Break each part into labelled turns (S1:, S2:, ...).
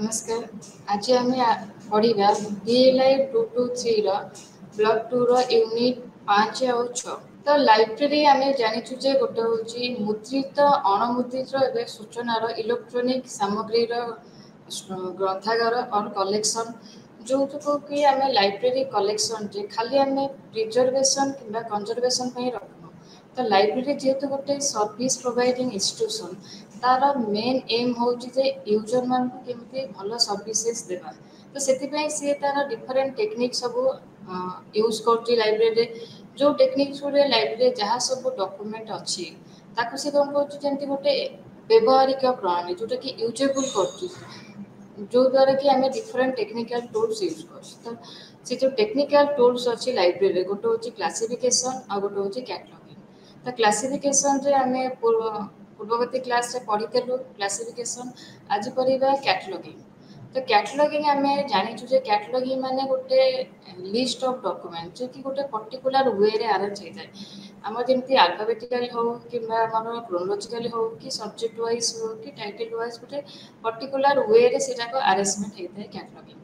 S1: नमस्कार। आज आम पढ़ा BLI 223 ब्लॉक 2 यूनिट 5 और 6। तो लाइब्रेरी आम जाचु जे गोटे हूँ मुद्रित अणमुद्रित सूचनार इलेक्ट्रोनिक सामग्री ग्रंथागार और कलेक्शन जो कि आम लाइब्रेरी कलेक्शन खाली आम प्रिजर्वेशन कि कंजर्वेशन रखना। तो लाइब्रेरी जेहेतु गोटे सर्विस प्रोवाइडिंग इंस्टीट्यूशन तार मेन एम हूँ यूजर मान केमती भल सर्विसेस देवा। तो से तार डिफरेंट टेक्निक सब यूज कर लाइब्रेरी जो टेक्निक लाइब्रेरी जहाँ सब डॉक्यूमेंट अच्छी ताकू से कौन कर गोटे व्यवहारिक प्रणाली जोटा कि यूजेबल कर जो द्वारा कि आम डिफरेंट टेक्निकल टूल्स यूज कर। तो से जो टेक्निकल टूल्स अच्छी लाइब्रेरी गोटे हूँ क्लासिफिकेशन आ गोटे हूँ कैटलॉगिंग। तो क्लासिफिकेशन रे आम पूर्ववर्ती क्लास रे पढ़ीलु क्लासिफिकेशन। आज पढ़ा कैटलॉगिंग। तो कैटलॉगिंग आम जाचु जे कैटलॉगिंग माने गोटे लिस्ट ऑफ डॉक्यूमेंट जो कि गोटे पर्टिकुलर वे रे अरेंज होता है। आम जमी अल्फाबेटिकल हो कि क्रोनोलॉजिकल हो कि सब्जेक्ट वाइज हो कि टाइटल वाइज गोटे पर्टिकुलर वे रे सेटा अरेंजमेंट होता है कैटलॉगिंग।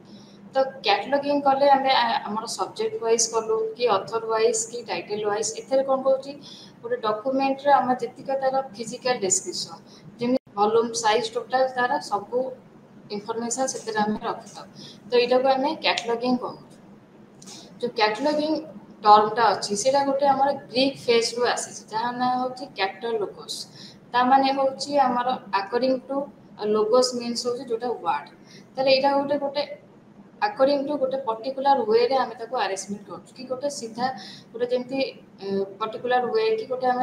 S1: तो कैटलॉगिंग कले आम सब्जेक्ट वाइज कलु कि ऑथर वाइज कि टाइटल वाइज एथेर कौन कौन गोटे डॉक्यूमेंट आम जी तार फिजिकल डिस्क्रिप्शन जमी वॉल्यूम साइज टोटाल तार सब इनफॉरमेशन से रखी था। तो यहाँ को आम कैटलॉगिंग कहूँ। जो कैटलॉगिंग टर्मटा अच्छी से गोटे आम ग्रीक फेज रु आसी जहाँ ना हूँ कैटलोगोस ताने हूँ आमर अकॉर्डिंग टू लोगोस मीन्स हूँ जोटा वर्ड। तो यहाँ गोटे गोटे अकॉर्डिंग टू गोटे पर्टिकुलर वे रे आम अरेंजमेंट कर गोटे सीधा गोटे जमी पर्टिकुलर वे कि गोटे आम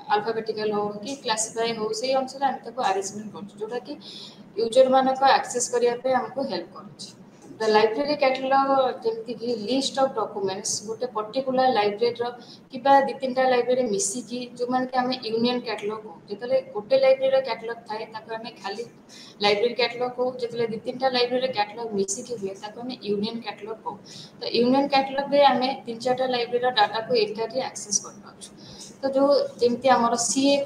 S1: अल्फाबेटिकल हो कि क्लासिफाई हो से अनुसार आम अरेंजमेंट कर जोटा कि यूजर मानक एक्सेस करने आमको हेल्प कर। द लाइब्रेरी कैटलॉग जमती कि लिस्ट ऑफ डॉक्यूमेंट्स गोटे पर्टिकुलर लाइब्रेरी कि दि तीन टा लाइब्रेरी मिसिकी जो मैंने कि आम यूनियन कैटलॉग कहूँ। जो गोटे लाइब्रेरी कैटलॉग थाए आम खाली लाइब्रेरी कैटलॉग कहूँ। जो दि तीन टा लाइब्रेरी कैटलॉग मिसिकी हुए आम यूनियन कैटलॉग कहूँ। तो यूनियन कैटलॉग रे आम तीन चार लाइब्रेरी डाटा को एकाठी एक्सेस कर पार्छ। तो जो जमती आमर सीए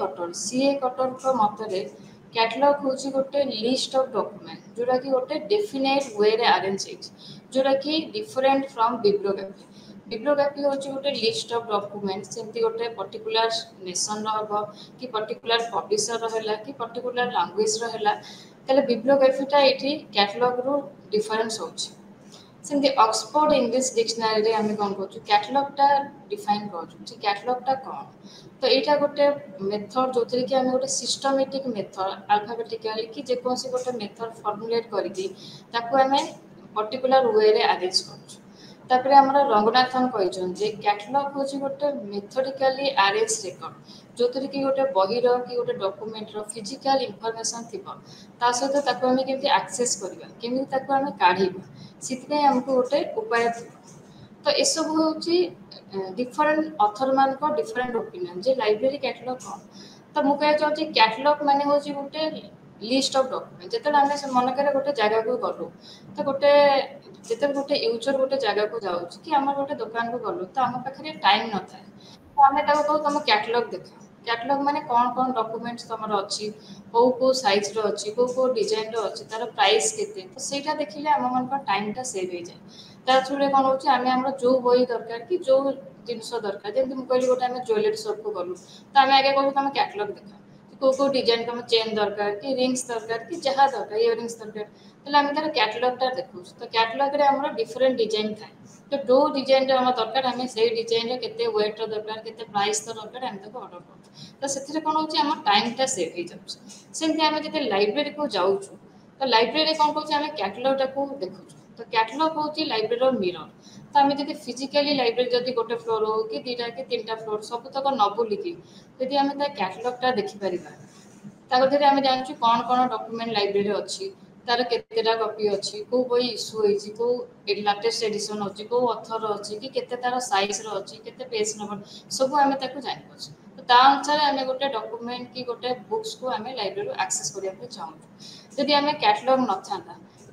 S1: कटर मतरे कैटलॉग हूँ गोटे लिस्ट ऑफ डॉक्यूमेंट जोटा कि गोटे डेफिनेट वे रे अरेंज जोटा कि डिफरेंट फ्रॉम बिब्लियोग्राफी। बिब्लियोग्राफी हूँ गोटे लिस्ट ऑफ डॉक्यूमेंट्स जमती गोटे पर्टिकुलर नेशन रो कि पर्टिकुलर पब्लिशर है कि पर्टिकुलर लैंग्वेज रो है। ताले बिब्लियोग्राफीटा ये कैटलॉग रु डिफरेंस होची। सेमती ऑक्सफोर्ड इंग्लिश डिक्शनरी रे आम कौन कर कैटलॉगटा डिफाइन कर कैटलॉगटा कौन। तो यहाँ गोटे मेथड जो थी कि आम गोटे सिस्टमेटिक मेथड अल्फाबेटिकल कि जेकोसी गोटे मेथड फॉर्मुलेट करके आम पर्टिकुलर वे रे अरेंज कर। आमर रंगनाथन कहते कैटलॉग हूँ गोटे मेथडिकली अरेंज रेकर्ड जो थी कि गोटे बहीर कि गोटे डॉक्यूमेंट रो फिजिकल इनफॉरमेशन थी सहित आम केमती एक्सेस करवा केमी आम काढ़ा से आमको गोटे उपाय थी। तो ये सब हूँ डिफरेंट ऑथर मान डिफरेंट ओपिनियन जे लाइब्रेरी कैटलॉग कौन। तो मुझे कहना चाहूँगी कैटलॉग माने हूँ गोटे लिस्ट ऑफ डॉक्यूमेंट जो आम मनकर गोटे जगह को गलु तो गोटे जो गोटे यूजर गोटे जगह को जाऊँ कि आम गोटे दुकान को गलु तो आम पाखे टाइम न था तो आम कहूँ तुम कैटलॉग देख। कैटलॉग माने कौन कौन डॉक्यूमेंट्स तुम अच्छी कौ साइज रो अच्छी कौ डिजाइन रो अच्छी तार प्राइस केते तो सेटा देखिले आम मन टाइमटा सेव हो जाए। ता थ्रू कौन हो आम जो बही दरकार कि जो जिनस दरकार जमी मुझे कहली गोटे आम ज्वेलरी शॉप को गलु तो आम आगे कहूँ तुम कैटलॉग देख कौ डिजाइन तुम चेन दरकार कि रिंग्स दरकार कि जहाँ दरकार इयरिंग्स दरकार तो आम तार कैटलॉगटा देखो। तो कैटलॉग रे आम डिफरेंट डिजाइन थाए तो जो डिजाइन आम दरकार आम से डिजाइन केते वेट दरकार केते प्राइस दरकार आम तक ऑर्डर कर। तो से कौन हो टाइमटा सेव हो जाती। आम जो लाइब्रेरी को जाऊँ तो लाइब्रेरी कौन कौन कैटलॉगटा को देखु। तो कैटलॉग हूँ लाइब्रेरी मिरर। तो आम जब फिजिकाली लाइब्रेरी जब गोटे फ्लोर हो कि दुईटा कि तीन टा फ्लोर सब तक न बुलिकी जब आम कैटलॉगटा देखिपर ताकि आम जानूँ कौन कौन डॉक्यूमेंट लाइब्रेरी अच्छी तार केतेटा कॉपी अच्छी कौ बही इश्यू होती कौ लाटेस्ट एडिशन अच्छी कौ ऑथर अच्छी कि केते तार साइज रो अच्छी केते पेज नंबर सब आम जापर। तो ता अनुसार आम गोटे डॉक्यूमेंट कि गोटे बुक्स को आम लाइब्रेरी एक्सेस करने चाहूँ। जदि आम कैटलॉग न था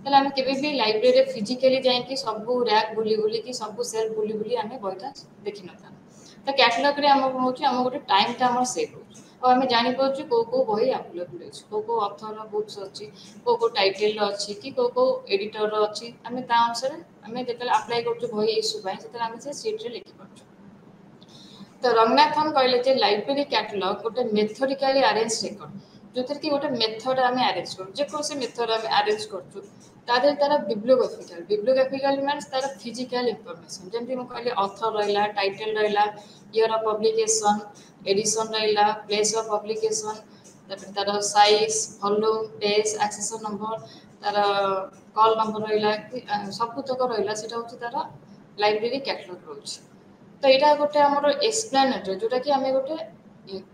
S1: ताले आम केबे भी लाइब्रेरी फिजिकली जाइए सब रैक बुली बुली कि सब सेल बुली बुली आम बहीटा देखी न था। तो कैटलॉग रे आम हूँ आम गोटे टाइमटा सेव हो और आम जापर कौ बही आवेलेबल अच्छी कौ अथर बुक्स अच्छी कौ टाइटल अच्छी कि कौ एडिटर अच्छी आम अनुसार आम जो आप्लाय कर बही इश्यू से सीट्रे लिखिपार। तो रंगनाथन कहले लाइब्रेरी कैटलॉग गोटे मेथडिकाली अरेंज रेकर्ड जो थी कि गोटे मेथड आम अरेंज कर जेकोसी मेथड आम अरेंज कर तार बिब्लियोग्राफिकल मीन्स तार फिजिकल इनफॉरमेशन जमी मुझे ऑथर रहा टाइटल रहा ईयर ऑफ पब्लिकेशन एडिशन रहा प्लेस ऑफ पब्लिकेशन तार size volume page accession number तार कॉल नंबर रहा सबुतक रहा से तार लाइब्रेरी कैटलॉग रोचे। तो यहाँ गोटे आम एक्सप्लेनेटरी जोटा कि आम गोटे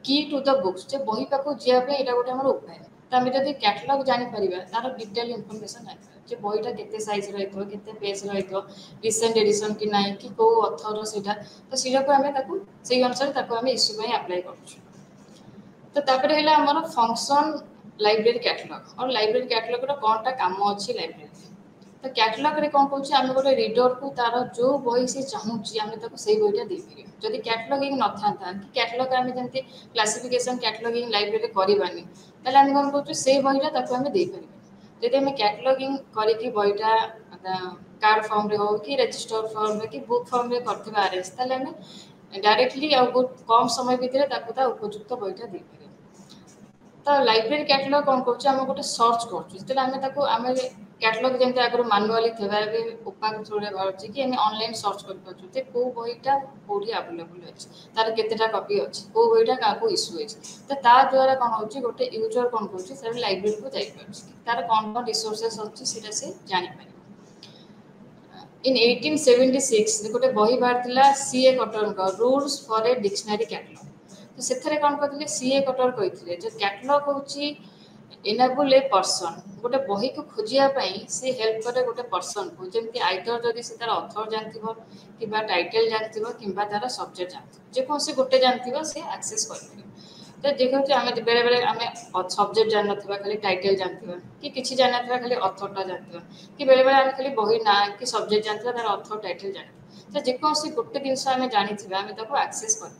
S1: की टू द बुक्स जे बही पाक जावाई यहाँ गोटे आम उपाय तो आम जब कैटलॉग जापर तार डिटेल इनफॉरमेशन जापर जे बहीटा के साइज रही पेज रही रिसेंट एडिशन कि ना कि कौ अथर से तो सीटा को आम से अनुसार आम इश्यू आप्लाय कर। तो तापर है आमर फंक्शन लाइब्रेरी कैटलॉग और लाइब्रेरी कैटलॉग कौनटा काम अच्छी लाइब्रेरी तो कैटलॉग रे कौन कौन आम गोटे रीडर को तार जो बही से चाहूँगी आम से बहीटा देपर जदि कैटलॉगिंग न था कि कैटलॉग आम जमी क्लासिफिकेशन कैटलॉगिंग लाइब्रेरी करानी तेल आम कौन कौन से बहीटा आम देपर जदि आम कैटलॉगिंग करके बहीटा कार्ड फॉर्म रे हो कि रजिस्टर फॉर्म रे कि बुक फॉर्म रे करथिबा अरेंज तेल आम डायरेक्टली आ बहुत कम समय भितर उपयुक्त बहीटा देपर। तो लाइब्रेरी कैटलॉग कौन कर गोटे सर्च कर कैटलॉग जमी आगे मानुआली थे उपाक थ्रू बाहर कि ऑनलाइन सर्च कर कौ बहीटा कौटी आवेलेबल अच्छी तार केतेटा कॉपी अच्छी कौ बहीटा क्या इश्यू है तो द्वारा कौन हो गोटे यूजर कौन कर लाइब्रेरी को जापर तार कौन कौन रिसोर्सेस अच्छी से जापर। इन 1876 गोटे बही बाहर CA cutter rules for a dictionary catalogue तो से कौन करते सीए कटर कहते जो कैटलॉग हूँ इनेबल ए पर्सन गोटे बही को खोजापी सी हेल्प करे गोटे पर्सन को जमी आइदर जदि से तार अथर जानथिबो कि टाइटल जानथिबो कि तार सब्जेक्ट जानथिबो जेकोसी गोटे जानथिबो से एक्सेस कर तो देखो आम बेले बेले आम सब्जेक्ट जान ना खाली टाइटल जानथिबा कि किसी जान ना खाली अथरटा जानथिबा कि बेले बेले आम खाली बही ना कि सब्जेक्ट जानथिबा तार अथर टाइटल जान तो जेकोसी गोटे जिनस आम जानिथिबा आम ताको एक्सेस कर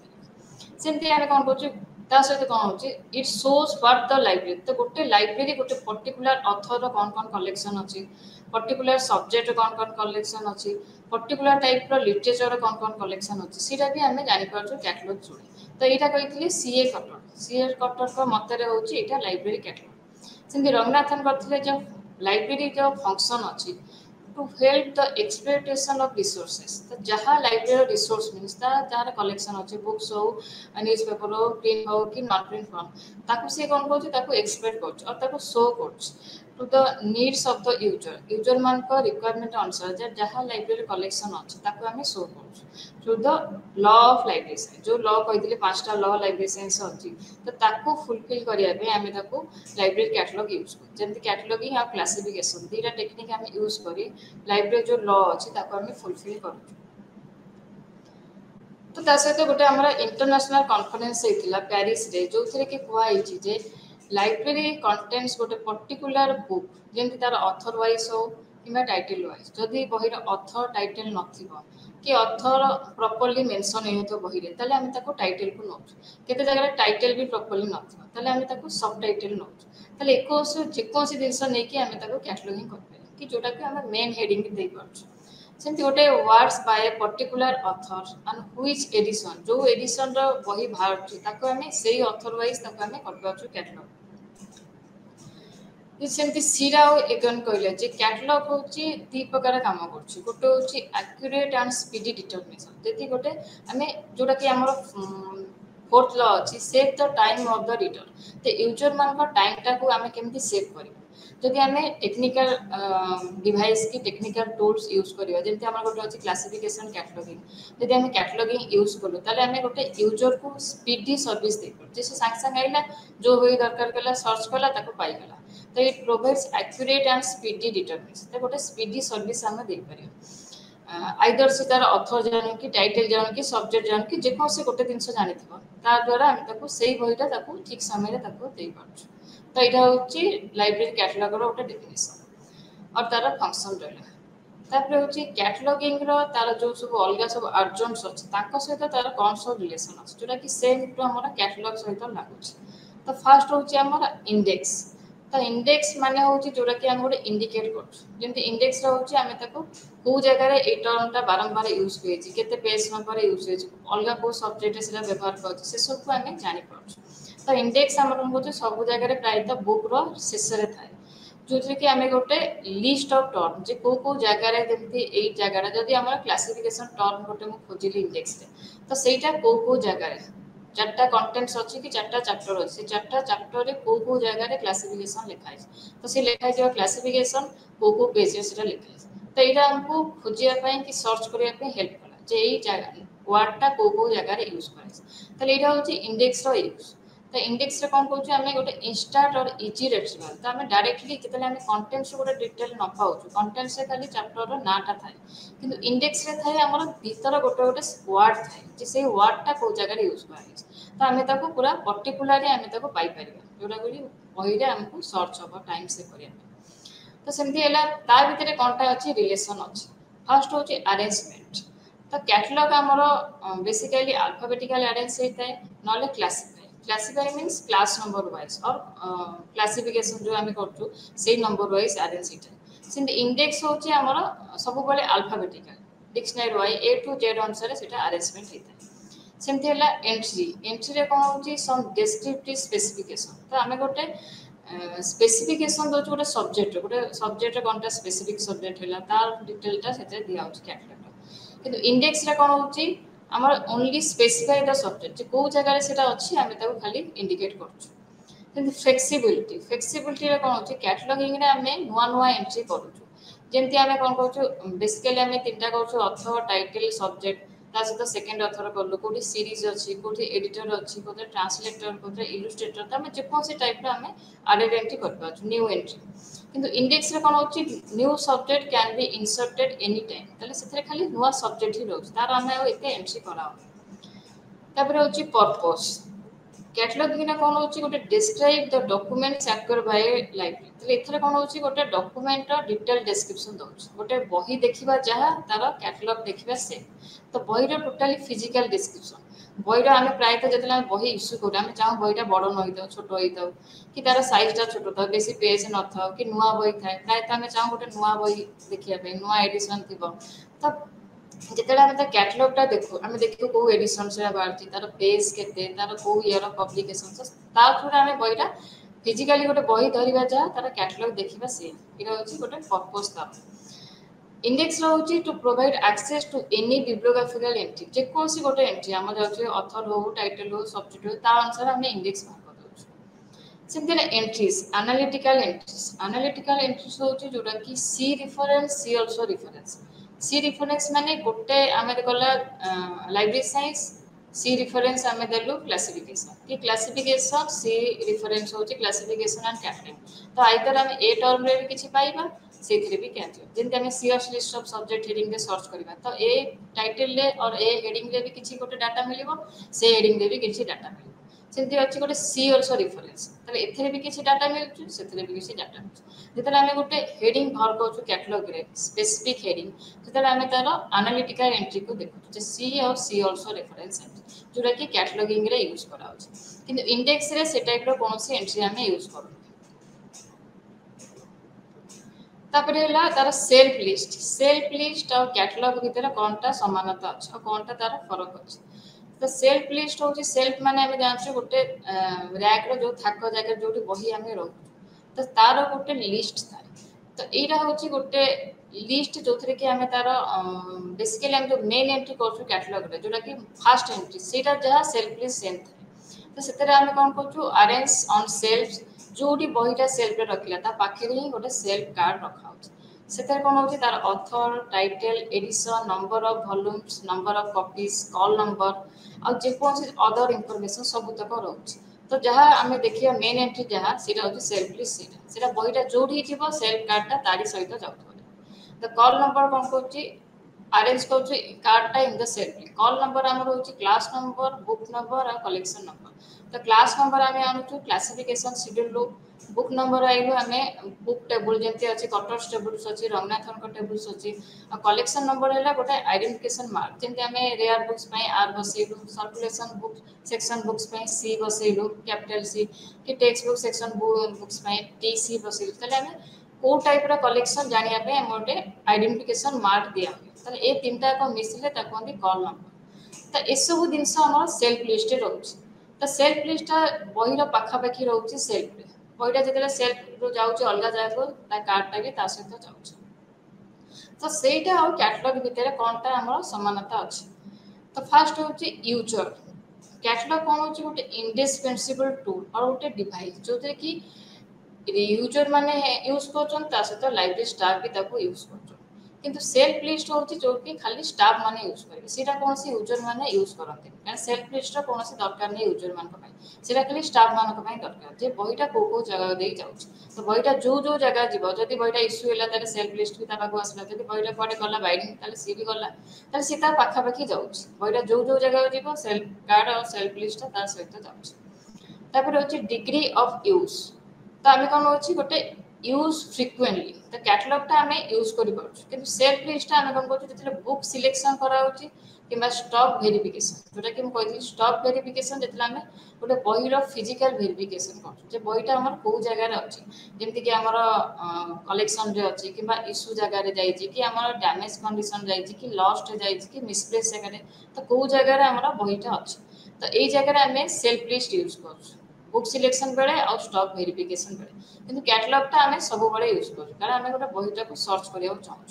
S1: सेमती आम कौन कर सहित कौन हो it shows what the library तो गोटे लाइब्रेरी गोटे पर्टिकुलर अथर कौन कौन कलेक्शन अच्छी पर्टिकुलर सब्जेक्ट कौन कौन कलेक्शन अच्छी पर्टिकुलर टाइप लिटरेचर कौन कौन कलेक्शन अच्छी सीटा भी आम जापर कैटलॉग थ्रू तो यहाँ कही सीए कटर मतरे हूँ यहाँ लाइब्रेरी कैटलॉग सेमती रंगनाथन करते जो लाइब्रेरी जो फंक्शन अच्छी to help the exploitation of resources तो जहाँ लाइब्रेरी रिसोर्स मीन्स जार कलेक्शन अच्छे बुक्स हो न्यूज पेपर हो प्रिंट हो कि नॉन प्रिंट फॉर्म ताकू सी कौन कर एक्सप्लोइट कर शो कर to the needs of the user मान रिक्वायरमेंट अनुसार जहाँ लाइब्रेरी कलेक्शन अच्छे आम शो कर through the law of library science जो लॉ कही 5टा लॉ लाइब्रेरी साइंस अच्छी तो ताकू फुलफिल करने आम लाइब्रेरी कैटलॉग यूज कर जमी कैटलॉगिंग आ क्लासिफिकेशन दीटा टेक्निक आम यूज कर लाइब्रेरी जो लॉ अच्छी आम फुलफिल कर तो सहित गोटे आम इंटरनेशनल कॉन्फ्रेंस होता पेरिस रे जो थे कि कहुई जे लाइब्रेरी कंटेन्स गोटे पर्टिकुलर बुक जमी तार अथर वाइज हो कि टाइटल वाइज जदि बहीर अथर टाइटल न कि अथर प्रॉपर्ली मेंशन हो बही में आम टाइटल को नौ केते जगह टाइटल भी प्रॉपर्ली नाम सब टाइटल नौ एक जेकोसी जिनस नहीं आम कैटलॉगिंग कर कि जोटा कि आम मेन हेडिंग दे पार्छ सेमती गोटे words by particular author and which edition जो एडिशन रो बही बाहर आम से अथर वाइज आम कर कैटलॉग सेमती सीरा एगन कहले कैटलॉग हूँ दी प्रकार कम कर गोटे हूँ एक्यूरेट एंड स्पीडी डिटरमिनेशन जदि गोटे आम जोटा कि आम फोर्थ लॉ अच्छी save the time of the reader तो यूजर मान टाइम टाक आम केमती सेव कर जदि आम टेक्निकल डिवाइस की टेक्निकल टूल्स यूज करवा जमी आम गोटे अच्छी क्लासिफिकेशन कैटलॉगिंग जदि आम कैटलॉगिंग यूज कलु आम गोटे यूजर को स्पीडी सर्विस देपर जे सागे सागे आइला जो भी दरकार कला सर्च कला पाईगला तो it provides accurate and speedy determination तो गोटे स्पीडी सर्विस आम देपर आइदर से तार अथर जान कि टाइटल जान कि सब्जेक्ट जान कि जेकोसी गोटे जिनस जानी द्वारा आम से बहीटा ठीक समय दे पार्छ तो यहाँ हूँ लाइब्रेरी कैटलॉग गोटे डेफिनेशन और तार फंक्शन रहा तापर होची कैटलॉगिंग रो तार जो सब अलग सब अर्जेंट्स अछि ताको सहित तार कोन सब रिलेशन अछि जोटा कि सेम टू हमर कैटलॉग सहित लागु छै। तो फर्स्ट होची हमर इंडेक्स। तो इंडेक्स माने होची जोटा कि हम गोटे इंडिकेट करू जेंति इंडेक्स रो होची हमें ताको को जगह रे ए टर्म ता बारंबार यूज होईची केते पेज नंबर यूज होईची अलग को सब्जेक्ट से व्यवहार करछ से सब को हमें जानि पारछ। तो इंडेक्स हमर होची सब जगह रे प्राय तो बुक रो शेष रे थाए जो कि आम गोटे लिस्ट ऑफ टर्म जे को जगार जमी यही जगह जदि आम क्लासिफिकेशन टर्म गोटे खोजिली इंडेक्स तो सहीटा को जगार चार्टा कंटेंट्स अच्छी कि चार्टा चैप्टर अच्छी चार्टा चैप्टर रे को जगह क्लासिफिकेशन लिखाई तो सी लिखाई क्लासिफिकेशन को पेजेस लिखाई तो यहाँ आमको खोजापी कि सर्च करने हेल्प कला जे यही जगह वर्डटा को जगह यूज कर यहाँ हूँ इंडेक्स यूज। तो इंडेक्स रे कौन कहूँ आम गोटे इंस्टाट और इजी रिट्रीवल तो आम डायरेक्टली जितने आम कंटेंट्स गोटे डिटेल न पाऊँ कंटेंट्स खाली चैप्टर नाटा थाए कि इंडेक्स रे थाए आम भीतर गोटे गोटे वर्ड थाए जे से वर्डटा कौ जगह यूज कर तो आम ताको पूरा पर्टिकुलाली आम ताको पाइपर जोटा कि बही में आमको सर्च हम टाइम से करने तो सेमती है ता भितर कौनटा अच्छी रिलेशन अच्छी फर्स्ट हूँ अरेंजमेंट। तो कैटलॉग आमर बेसिकली अल्फाबेटिकल अरेंज होता है ना classify classify means class number wise और क्लासिफिकेशन जो आम करूँ से नंबर वाइज अरेंज होता है सेमती इंडेक्स हूँ आमर सब alphabetical dictionary wise A to Z अनुसार से अरेंजमेंट होता है। सेमती है एंट्री एंट्री रे कौन होची सम डिस्क्रिप्टिव स्पेसिफिकेशन तो आम गोटे स्पेसिफिकेशन दो गोटे सब्जेक्ट कौनटा स्पेसिफिक सब्जेक्ट है तार डिटेलटा से दिया कैटलॉग किंतु इंडेक्स रे कौन होची आमर ओनली स्पेसिफाई द सब्जेक्ट कौ जगह से अच्छी आम खाली इंडिकेट करूँ। फ्लेक्सिबिलिटी फ्लेक्सिबिलिटी रे कौन होची कैटलॉगिंग रे आम नुआ नुआ एंट्री करूँ जमती आम कौन कहूँ बेसिकली आम तीनटा करूँ अथर टाइटल सब्जेक्ट ता सहित सेकेंड अथर कलु कौटी सीरीज अच्छी कौटी एडिटर अच्छी कौटे ट्रांसलेटर कौटे इलुस्ट्रेटर तो आम जेकोसी टाइप आम एडेड एंट्री कर न्यू एंट्री किंतु इंडेक्स रे कौन होची new subject can be inserted any time ताले सेथरे खाली नुआ सब्जेक्ट ही रोज तार आम एते एंट्री कराओ। तापर होची पर्पस कैटलॉगिंग रे कौन होची गोटे describe the documents acquired by library तो एथरे कौन होची गोटे डॉक्यूमेंट रो डिटेल डिस्क्रिप्शन दोछ गोटे बही देखिबा जहा तार कैटलॉग देखिबा से तो बही रो टोटली फिजिकल डिस्क्रिप्शन बही रो आम प्राय तो जतले बही इश्यू करू आम चाहू बहीटा बड़ न होइतो छोट होइतो कि तार साइजटा छोट था बेसी पेज न था कि नुआ बही थाए प्राय तो आम चाहू गोटे नुआ बही देखिया पे नुआ एडिशन थिबो तो जिते आम कैटलॉगटा देखू आम देखू कौ एडिशन से बाहर तार पेज के तार कौ ईयर पब्लिकेशन ता थ्रू आम बहीटा फिजिकाली गोटे बही धरवा जहाँ तार कैटलॉग देखा सी यहाँ हूँ गोटे पर्पस तार। इंडेक्स रोचे to provide access to any bibliographical entry जेकोसी गोटे एंट्री आम जाऊँ अथर हो टाइटल हो सब्जेक्ट हो ता अनुसार आम इंडेक्स बाहर कर सेमती एंट्रीज एनालिटिकल एंट्रीज होची जोटा कि सी रेफरेंस सी आल्सो रेफरेंस सी रेफरेंस माने गोटे आम गला लाइब्रेरी साइंस सी रेफरेंस आम देलु क्लासिफिकेशन कि क्लासिफिकेशन सी रेफरेंस होची क्लासिफिकेशन एंड कैटलॉग तो आइदर आम ए टर्म रे भी किछि पाइबा से भी कैटलॉग जेंति आम CS list of subject heading रे सर्च करबा तो ए टाइटल रे और ए हेडिंग रे भी किछि गोटे डाटा मिलिबो से हेडिंग रे भी किछि डाटा मिलिबो सेमती अच्छी गोटे सी आल्सो रेफरेंस तबे एथरे भी किछि डाटा मिलछु सेथरे भी किछि डाटा मिलछु जेतले आमे गोटे हेडिंग भर करछु कैटलॉग रे स्पेसिफिक हेडिंग सेतले आमे तार एनालिटिकल एंट्री को देखु जे सी और सी आल्सो रेफरेंस एंट्री जोटा कि कैटलॉगिंग रे यूज करा होछि किंतु इंडेक्स रे से टाइप रो कोनोसी एंट्री आमे यूज करू। तापर हला तार सेल्फ लिस्ट और कैटलॉग भीतर कोनटा समानता अछि और कोनटा तार फरक अछि। तो सेल्फ लिस्ट होची सेल्फ माने आमे जानछु गोटे रैक रो जो थाक जगह जोटी बही आमे रखु तो तार गोटे लिस्ट थाए तो एरा होची गोटे लिस्ट जोथरे कि आमे तार बेसिकली आमे जो मेन एंट्री करछु कैटलॉग रे जोटा कि फर्स्ट एंट्री सेटा जहा सेल्फ लिस्ट सेम थाए तो सेतरे आमे कोन करछु अरेंज ऑन सेल्फ जोटी बहीटा सेल्फ रे रखिला ता पाखरे ही गोटे सेल्फ कार्ड रखा होची सेतरे कोन होची तार author title edition number of volumes number of copies call number और जेकोसी अदर इनफॉरमेशन सब तक रोच तो जहाँ आम देखिए मेन एंट्री जहाँ सीटा होची सेल्फ लिस्ट सीटा बहीटा जोड़ी जीव सेल्फ कार्डटा तारी सहित जाउथबो तो कॉल नंबर कौन कहूँ अरेंज कर कार्डटा in the shelf call number आम रोचे क्लास नंबर बुक नंबर और कलेक्शन नंबर तो क्लास नंबर आम आणुचु क्लासिफिकेशन शेड्यूल बुक नंबर आइलु आम बुक टेबुल जमी अच्छी कटर्स टेबुल्स अच्छी रंगनाथन टेबुल्स अच्छी कलेक्शन नंबर है गोटे आइडेंटिफिकेशन मार्क जमी आम रेयर बुक्स आर बसैलु circulation book section books C बसैलु कैपिटल सी कि text book section books T C बसैलु ताले आम को टाइप कलेक्शन जानापी आम गोटे आइडेंटिफिकेशन मार्क दिया हुए ये तीन टाक मिसिले कहते कॉल नंबर तो एसबू जिनस आम सेल्फ लिस्ट रोचे तो सेल्फ लिस्ट बहीर पाखापाखि रोचे सेल्फ बहीटा जो सेल्फ जाऊँच अलग जगह कार्डटा भी सहित जाऊँ तो सहीटा आ कैटलॉग भितर कौनटा आम समानता अच्छी तो फास्ट हूँ यूजर कैटलॉग कौन हो गोटे इंडिस्पेंसिबल टूल और गोटे डिवाइस जो कि यूजर माने यूज कर सहित लाइब्रेरी स्टाफ भी यूज कर किंतु सेल्फ लिस्ट हूँ जो कि खाली स्टाफ माने यूज करेंगे सीटा कौन सी यूजर माने यूज करते हैं सेल्फ लिस्ट कौन सी दरकार नहीं यूजर मान खाली स्टाफ मान दरकार जे बहीटा कौ जगह दे जाऊँ तो बहीटा जो जो जगह जीव जब बहीटा इश्यू है सेल्फ लिस्ट भी पाक आसला जब बहीटा कड़े गला बैडिंग सी भी गला सी पाखापाखि जाऊँ बहीटा जो जो जगह जीव सेल्फ कार्ड और सेल्फ लिस्ट सहित जाऊँ हूँ डिग्री ऑफ यूज तो आम कौन हो गोटे यूज फ्रिक्वेंटली तो कैटलॉगटा आम यूज कर सेल्फ लिस्ट आम कौन कर बुक सिलेक्शन कराऊँच कि स्टॉक वेरिफिकेशन जोटा कि मुझे स्टॉक वेरिफिकेशन जो आम गोटे बहीर फिजिकल वेरिफिकेशन कर बहीटा आम कौ जगार अच्छी जमीक आम कलेक्शन अच्छी कि इश्यू जगार कि आम डैमेज कंडीशन कि लस्ट कि मिसप्लेस जगह तो कौ जगार आम बहीटा अच्छी तो यही जगह आम सेल्फ लिस्ट यूज कर बुक सिलेक्शन बेले और स्टॉक वेरिफिकेशन बेले किंतु कैटलॉगटा आम सब यूज कर आम गोटे बहीटा को सर्च करने चाहूँ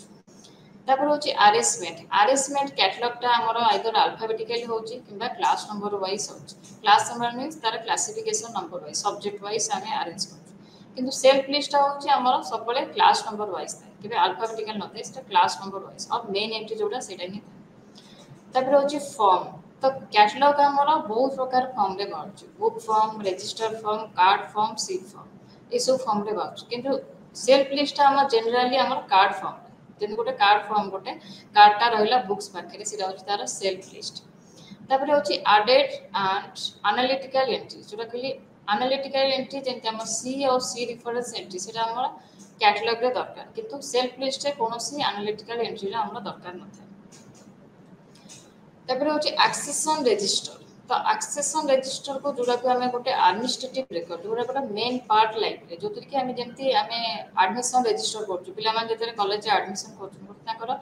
S1: हूँ आरेंजमेंट कैटलॉगटा आमर आइदर अल्फाबेटिकली हो क्लास नंबर वाइज हो क्लास नंबर मीन्स तार classification number wise subject wise आम आरेंज कर सेल्फ लिस्ट हूँ सब क्लास नंबर वाइज थाए कि अल्फाबेटिकल न था क्लास नंबर वाइज और मेन एंट्री जोटा से हूँ फॉर्म तो कैटलॉग आमर बहुत प्रकार फॉर्म रे बाहर book form register form card form seat form ये सब फॉर्म रे बाहर किंतु सेल्फ लिस्ट आम जनराली आम कार्ड फॉर्म जब गोटे कार्ड फॉर्म गोटे कार्डटा रहा बुक्स पाखे से तार सेल्फ लिस्ट तापर हूँ आडेड एंड एनालिटिकल एंट्री जोटा कहली एनालिटिकल एंट्री जमी आम सी और सी रिफरेंस एंट्री से कैटलॉग दरकार किंतु सेल्फ लिस्ट कौन एनालिटिकल एंट्री आम दरकार न था तापर हूँ एक्सेसन रजिस्टर तो एक्सेसन रजिस्टर को जोड़ा को आम गोटे एडमिनिस्ट्रेटिव रिकॉर्ड जोड़ा गोटे मेन पार्ट लाइफ जो कि आम जमी आम एडमिशन रजिस्टर कर कॉलेज एडमिशन कर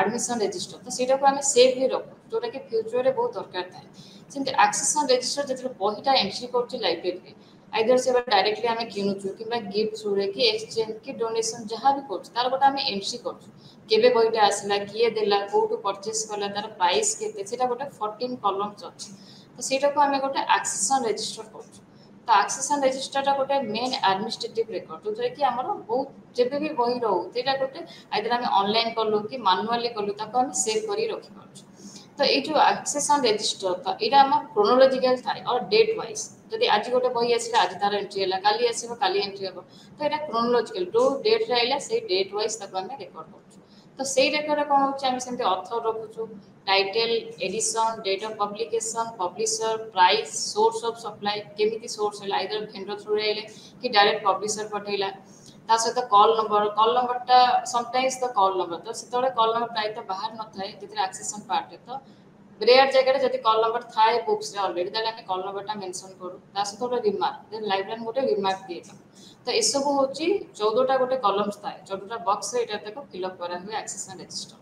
S1: एडमिशन रजिस्टर तो सीटा को आम सेव ही रखु जोटा कि फ्यूचर में बहुत दरकार थाए एक्सेसन रजिस्टर जो बहीटा एंट्री कर लाइब्रेरी आइदर से डायरेक्टली आम किणुचु कि गिफ्ट थ्रू कि एक्सचेंज कि डोनेशन जहाँ भी कर गोटे आम एंट्री कर बहीटा आसला किए देला कौटू परचेस कला तार प्राइस के गोटे 14 कॉलम्स अच्छी तो सीटा को आम गोटे एक्सेसन रजिस्टर कर तो एक्सेसन रजिस्टर गोटे मेन एडमिनिस्ट्रेटिव रिकॉर्ड जो कि आम बहुत जब भी बही रोटा गोटे आइदर आम ऑनलाइन कलु कि मानुआली कलु आम सेव कर रखिपार तो ये जो एक्सेसन रजिस्टर तो यहाँ आम क्रोनोलॉजिकल थाए और डेट वाइज जदि आज गोटे बही आस आज तार एंट्री है काली आसो काली एंट्री हम तो यहाँ क्रोनोलॉजिकल जो डेट आइला से डेट वाइज आम रेकर्ड कर तो सही रेकर्ड कौन होमती ऑथर रखुचु title edition date of publication publisher price source of supply केमिति सोर्स है आइदर वेंडर थ्रू आइले कि डायरेक्ट पब्लिशर पठेला सहित कॉल नंबरटा समटाइम्स द कॉल नंबर तो से कॉल नंबर प्रायतः बाहर न थाए जो एक्सेसन पार्ट तो रेयर जगह जब कॉल नंबर थाए बुक्स अलरेडी ताले आम कॉल नंबरटा मेंशन करूँ सहित गोटे रिमार्क लाइब्रेरियन गोटे रिमार्क दिए तो ये सब हूँ 14टा गोटे कलम्स थाए 14टा बक्स यहाँ फिलअप करा हुए एक्सेसन रजिस्टर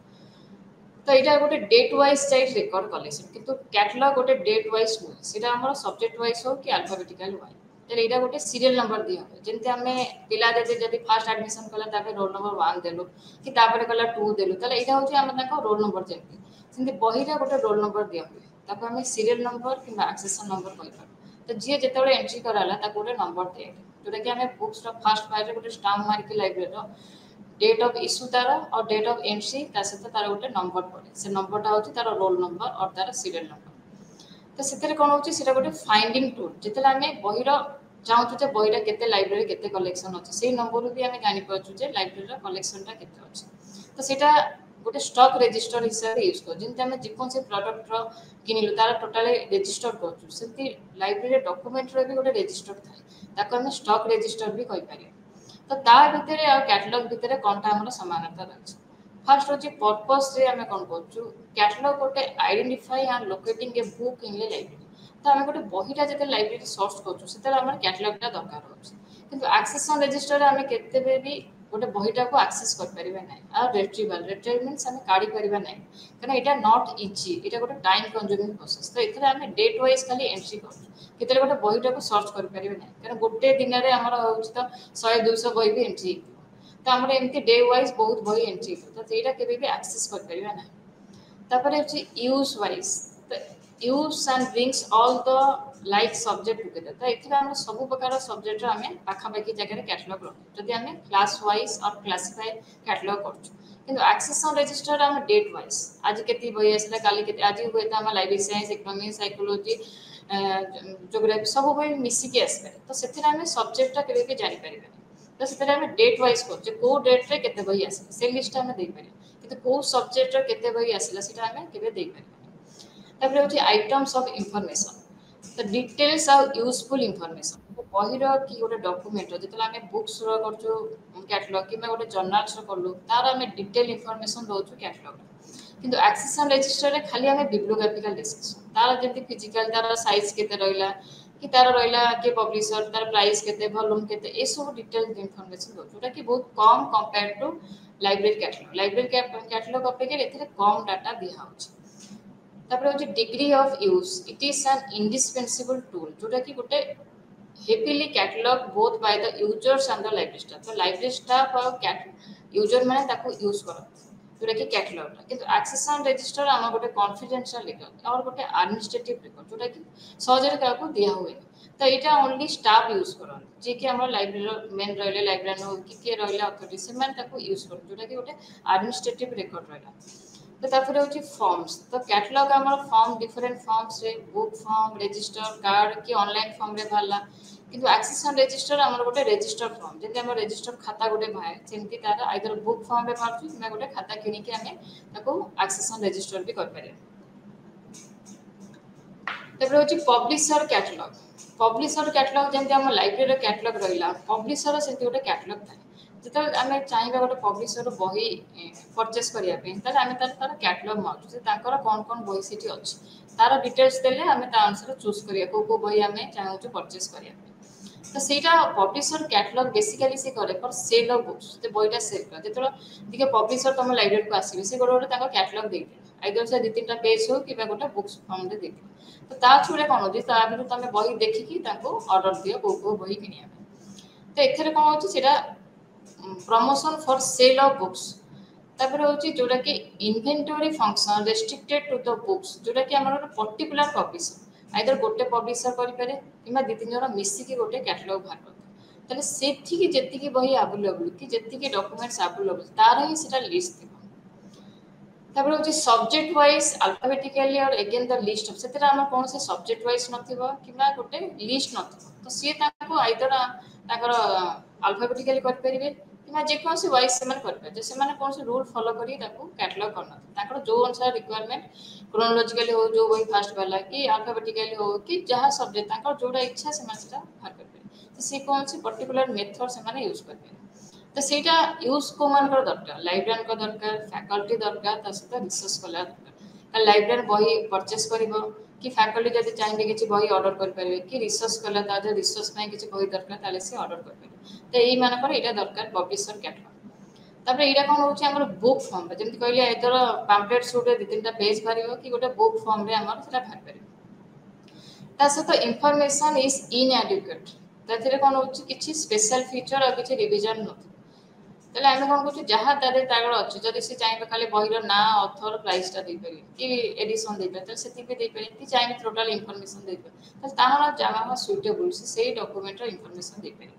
S1: तो यहाँ गोटे डेट वाइज जाए रेकर्ड कलेक्शन किंतु कैटलॉग गोटे डेट वाइज नुहे सीटा आम सब्जेक्ट वाइज हो कि अल्फाबेटिकल वाइज तो यहाँ गोटे सीरियल नंबर दिया हुए जमी आम पिला जब फास्ट एडमिशन कला रोल नंबर 1 देलु कि कला 2 देलु यहाँ हूँ आम रोल नंबर जमी बहीर गोटे रोल नंबर दिया हुए आम सीरियल नंबर कि एक्सेसन नंबर कहीपर तो जी जो एंट्री कराला गोटे नंबर दिए जोटा कि आम बुक्स फास्ट फाइल गोटे स्टाम्प मारिक लाइब्रेरी डेट ऑफ इश्यू तार और डेट ऑफ एंट्री सहित तार गोटे नंबर पड़े से नंबरटा हूँ तार रोल नंबर और तार सीरियल नंबर तो से कौन हो गोटे फाइंडिंग टूल जिते आम बहीर चाहूँ बहीटा के लाइब्रेरी के कलेक्शन अच्छे से नंबर भी आम जानीपारे लाइब्रेरी कलेक्शनटा के तो सीटा गोटे स्टॉक रजिस्टर हिसाब से यूज कर जमी आम जेकोसी प्रडक्ट किनिलु तार टोटाली रजिस्टर करूँ से लाइब्रेरी डॉक्यूमेंट भी गोटे रजिस्टर थाए आम स्टॉक रजिस्टर भी कहीपर तो ता भितर आ कैटलॉग भितर कौनटा आम समानता रही फास्ट हूँ पर्पस आम कौन कर कैटलॉग गोटे identify and locating a book in library तो आम गोटे बहीटा जो लाइब्रेरी सर्च करें कैटलॉगटा दरकार हो एक्सेसन रजिस्टर आम के भी गोटे बहीटा को एक्सेस कर ना रेट्रिवल रेट्रिवल मीन्स आम काढ़ी पार ना कहीं यहाँ नट इजी यहाँ गोटे टाइम कंज्यूमिंग प्रोसेस तो ये आम डेट वाइज खाली एंट्री कर गोटे बहीटा को सर्च करें ना कहीं गोटे दिन में आमर हो तो 100-200 बही भी एंट्री तो आम एमती डे वाइज बहुत बही एंट्री तो यहाँ के एक्सेस कर ना तापर यूज वाइज तो use and brings all the like subject together तो ये आम सब प्रकार सब्जेक्ट आम पाखापाखि जगह कैटलॉग रखु जदि आम क्लास वाइज और क्लासीफाई कैटलॉग कर एक्सेसन रजिस्टर आम डेट वाइज आज के बही आसला काली आज हुए तो आम library science economics psychology geography सब बही मिसिकी आसपे तो से सब्जेक्टा के जापर तो से डेट वाइज कर कौ डेट्रे के बही आस से लिस्ट आम देपर कि कौ सब्जेक्टर के बही आसला से आम के हूँ आइटम्स ऑफ इंफॉर्मेशन तो डिटेल्स और यूजफुल इंफॉर्मेशन बहीर कि गोटे डॉक्यूमेंट जो आम बुक्स कर कैटलॉग कि गोटे जर्नाल्स कलु तार आम डिटेल इंफॉर्मेशन दौर कैटलॉग किंतु एक्सेसन रजिस्टर रे खाली आम बिब्लियोग्राफिकल डिस्कशन तार जमी फिजिकल तार साइज के रहा कि तार रहा के पब्लिशर तार प्राइस के वॉल्यूम के ये सब डिटेल इनफॉरमेशन दो जोटा कि बहुत कम कंपेयर टू लाइब्रेरी कैटलॉग अपेक्षा ये कम डाटा दिखाऊँ तापर हूँ degree of use it is an indispensable tool जोटा कि गोटे happily catalogue both by the users and the library staff तो लाइब्रेरी स्टाफ और यूजर मैंने यूज करते जोटा कि कैटलॉगटा किंतु एक्सेसन रजिस्टर आम गोटे कॉन्फिडेंशियल रिकॉर्ड और गोटे एडमिनिस्ट्रेटिव रिकॉर्ड जोटा कि सहजरे क्या दिया हुए तो यहाँ ओनली स्टाफ यूज कर जी कि आम लाइब्रेरी मेन रही लाइब्रेरियन हो कि किए रहा अथॉरिटी से यूज कर जोटा कि गोटे एडमिनिस्ट्रेटिव रिकॉर्ड रहा तो तापर हूँ फॉर्म्स तो कैटलॉग आम फॉर्म डिफरेंट फॉर्म्स रे बुक फॉर्म रजिस्टर कार्ड कि ऑनलाइन फॉर्म रे बाहरला किंतु एक्सेसन रजिस्टर आम गोटे रजिस्टर फॉर्म जमी आम रजिस्टर खाता गोटे बाहे सेमती तार आइदर बुक फॉर्म रे बाहर कि गोटे खाता किनिकी आम एक्सेसन रजिस्टर भी कर हूँ पब्लिशर कैटलॉग जमी आम लाइब्रेरी कैटलॉग रहा पब्लिशर से गोटे कैटलॉग था जो आम चाहिए गोटे पब्लिशर बही परचेस करने आम तार कैटलॉग मार्चु कौन कौन बही से अच्छी तार डिटेल्स देले आम अनुसार चूज करिया को बही आम चाहूँ परचेस करने तो सहीटा पब्लिशर कैटलॉग बेसिकली से करे फॉर सेल ऑफ बुक्स तो बहीटा सेल कर जो देखिए पब्लिशर तुम लाइब्रेरी को आसवे से गोटे गोटे कैटलॉग देते आइदर से 2-3टा पेज हो कि गोटे बुक्स फॉर्म रे देते तो ता छुड़े कौन हो तुम बही देखिकी ऑर्डर दियो को बही किनिया तो एथरे कौन हो promotion for sale of books तापर हूँ जोटा कि inventory function restricted to the books जोटा कि आम गोटे पर्टिकुलर पब्लिशर आइदर गोटे पब्लिशर करें कि 2-3 जन मिसिकी गोटे कैटलॉग बाहर करते ताले सेठी जेतिकी बही अवेलेबल कि जेतिकी डॉक्यूमेंट्स अवेलेबल तार ही सेटा लिस्ट थी तापर हूँ सब्जेक्ट वाइज अल्फाबेटिकली और अगेन द लिस्ट से आम कौन से सब्जेक्ट वाइज नथिबो कि गोटे लिस्ट नथिबो तो सी आइदर अल्फाबेटिकली करेंगे कि जेकोसी वाइज से कौन से रूल फॉलो करी कैटलॉग करना जो अनुसार रिक्वायरमेंट क्रोनोलॉजिकली हो जो बही फास्ट बाला कि अल्फाबेटिकली हो कि जहाँ सब्जेक्ट जोड़ा इच्छा से बाहर करेंगे तो सी कौन से पर्टिकुलर मेथड से यूज करेंगे तो सहीटा यूज को मान दरकार लाइब्रेरियन को दरकार फैकल्टी दरकार सहित रिसर्च कला दरकार लाइब्रेरियन बही परचेस कर कि फैकल्टी जब चाहिए किसी बही ऑर्डर करेंगे कि रिसर्च कला रिसर्च किसी बही दरकार से ऑर्डर करेंगे तो यही मानकर यहाँ दरकार पब्लिशर कैटलॉग तापर यहाँ कौन हो बुक फॉर्म जमी कहले इधर पैम्पलेट सुट 2-3टा पेज बाहर कि गोटे बुक फॉर्म रे आम से बाहर पार सहित इनफॉरमेशन इज इनएडिक्वेट तो कौन हो स्पेशल फीचर और किसी रिविजन ना आम कौन कर जहाँ तार अच्छे जब से चाहिए खाली बहीर ना अथर प्राइसटा देपर कि एडिशन देपर से कि चाहिए टोटाल इनफॉरमेशन देपर तार जहाँ सुइटेबल से डॉक्यूमेंट इनफॉरमेशन देपर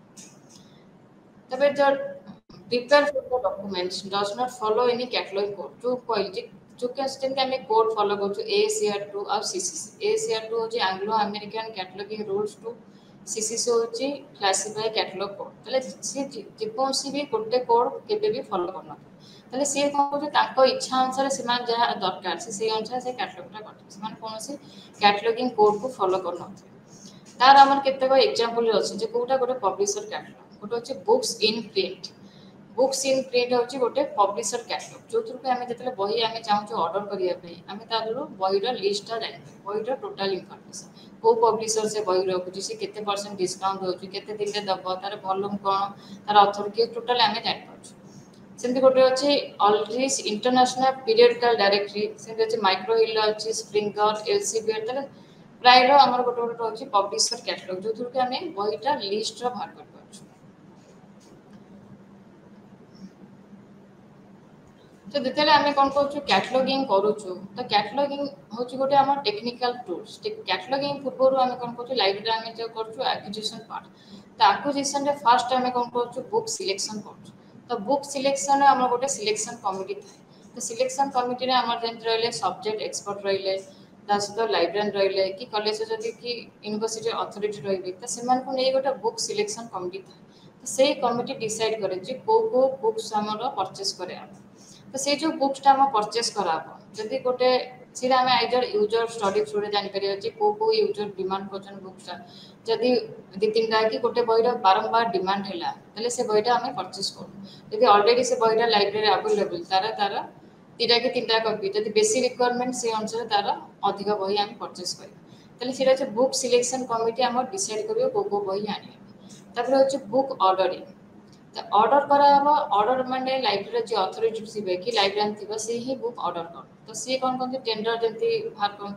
S1: तब जो prepare for the documents does not follow any catalogue code जो कहली जो जमी आम कोड फॉलो कर ACR2 और CCC ACR2 हूँ Anglo American cataloguing rules two CCC होची क्लासिफाई कैटलॉग कोड तले सी जेकोसी भी गोटे कोड केबे भी फॉलो करना तले सी कोन को ताको इच्छा अनुसार से मान जहा दरकार से अनुसार से कैटलॉगटा करते से मान कोनोसी कैटलॉगिंग कोड को फॉलो करना तार हमर केते एग्जांपल अछि जे कोटा गोटे पब्लिशर कैटलॉग गोटे अछि books in print books in print होची गोटे पब्लिशर कैटलॉग जो थ्रू पे हमें जतले बही हमें चाहू ऑर्डर करिया पे हमें तारो बही रो लिस्ट ता जानि बही रो टोटल इंफॉर्मेशन को पब्लिशर से बही रखुची से केते परसेंट डिस्काउंट होची केते दिन रे दबो तार वॉल्यूम कोन तार ऑथर के टोटल हमें जानि पाछु सेमती गोटे अछि ऑलरिस इंटरनेशनल पीरियडिकल डायरेक्टरी सेमती अछि माइक्रो हिल अछि स्प्रिंगर एलसीबी तले प्राय रो हमर गोटे गोटे अछि पब्लिशर कैटलॉग जो थ्रू के हमें बहीटा लिस्ट रो बाहर कर पाछु तो जेतेले आमे कोन करछु कैटलॉगिंग करूछु तो कैटलॉगिंग होची गोटे हमर टेक्निकल टूल्स कैटलॉगिंग पूर्वरु आमे कोन करछु लाइब्रेरी आमे जो करछु एक्विजिशन पार्ट तो एक्विजिशन रे फर्स्ट आमे कोन करछु बुक सिलेक्शन करछु तो बुक सिलेक्शन हमर गोटे सिलेक्शन कमिटी थाए तो सिलेक्शन कमिटी रे हमर जेंत रहले सब्जेक्ट एक्सपर्ट रहले ता सहित लाइब्रेरियन रहले कि कॉलेज जदी कि यूनिवर्सिटी अथॉरिटी रहबे तो सेमान को नै गोटे बुक सिलेक्शन कमिटी थाए तो सेही कमिटी डिसाइड करे जे को बुक्स हमर परचेस करे तो से जो बुक्सटा हम परचेस कराबो जदि गोटे सीधा हमें आइदर यूजर स्टडी थ्रू रे जानि परियो जे को यूजर डिमांड करछन बुक्सटा जदि दि तीनटा कि गोटे बहिर बारंबार डिमांड हैला तले से बहिटा हमें परचेस करू जदि ऑलरेडी से बहिटा लाइब्रेरी अवेलेबल तार तीटा कि तीनटा कॉपी जदि बेसी रिक्वायरमेंट से अनुसार तार अधिक बही हम परचेस करियो तले सेटा जे बुक सिलेक्शन कमिटी हम डिसाइड करियो को बही आनी तापर होची बुक ऑर्डरिंग तो ऑर्डर करा हबो ऑर्डर माने लाइब्रेरी जे अथॉरिटी थिबे कि लाइब्रेरियन थिबे से ही बुक ऑर्डर कर तो से कोन कोन टेंडर जंती बाहर कोन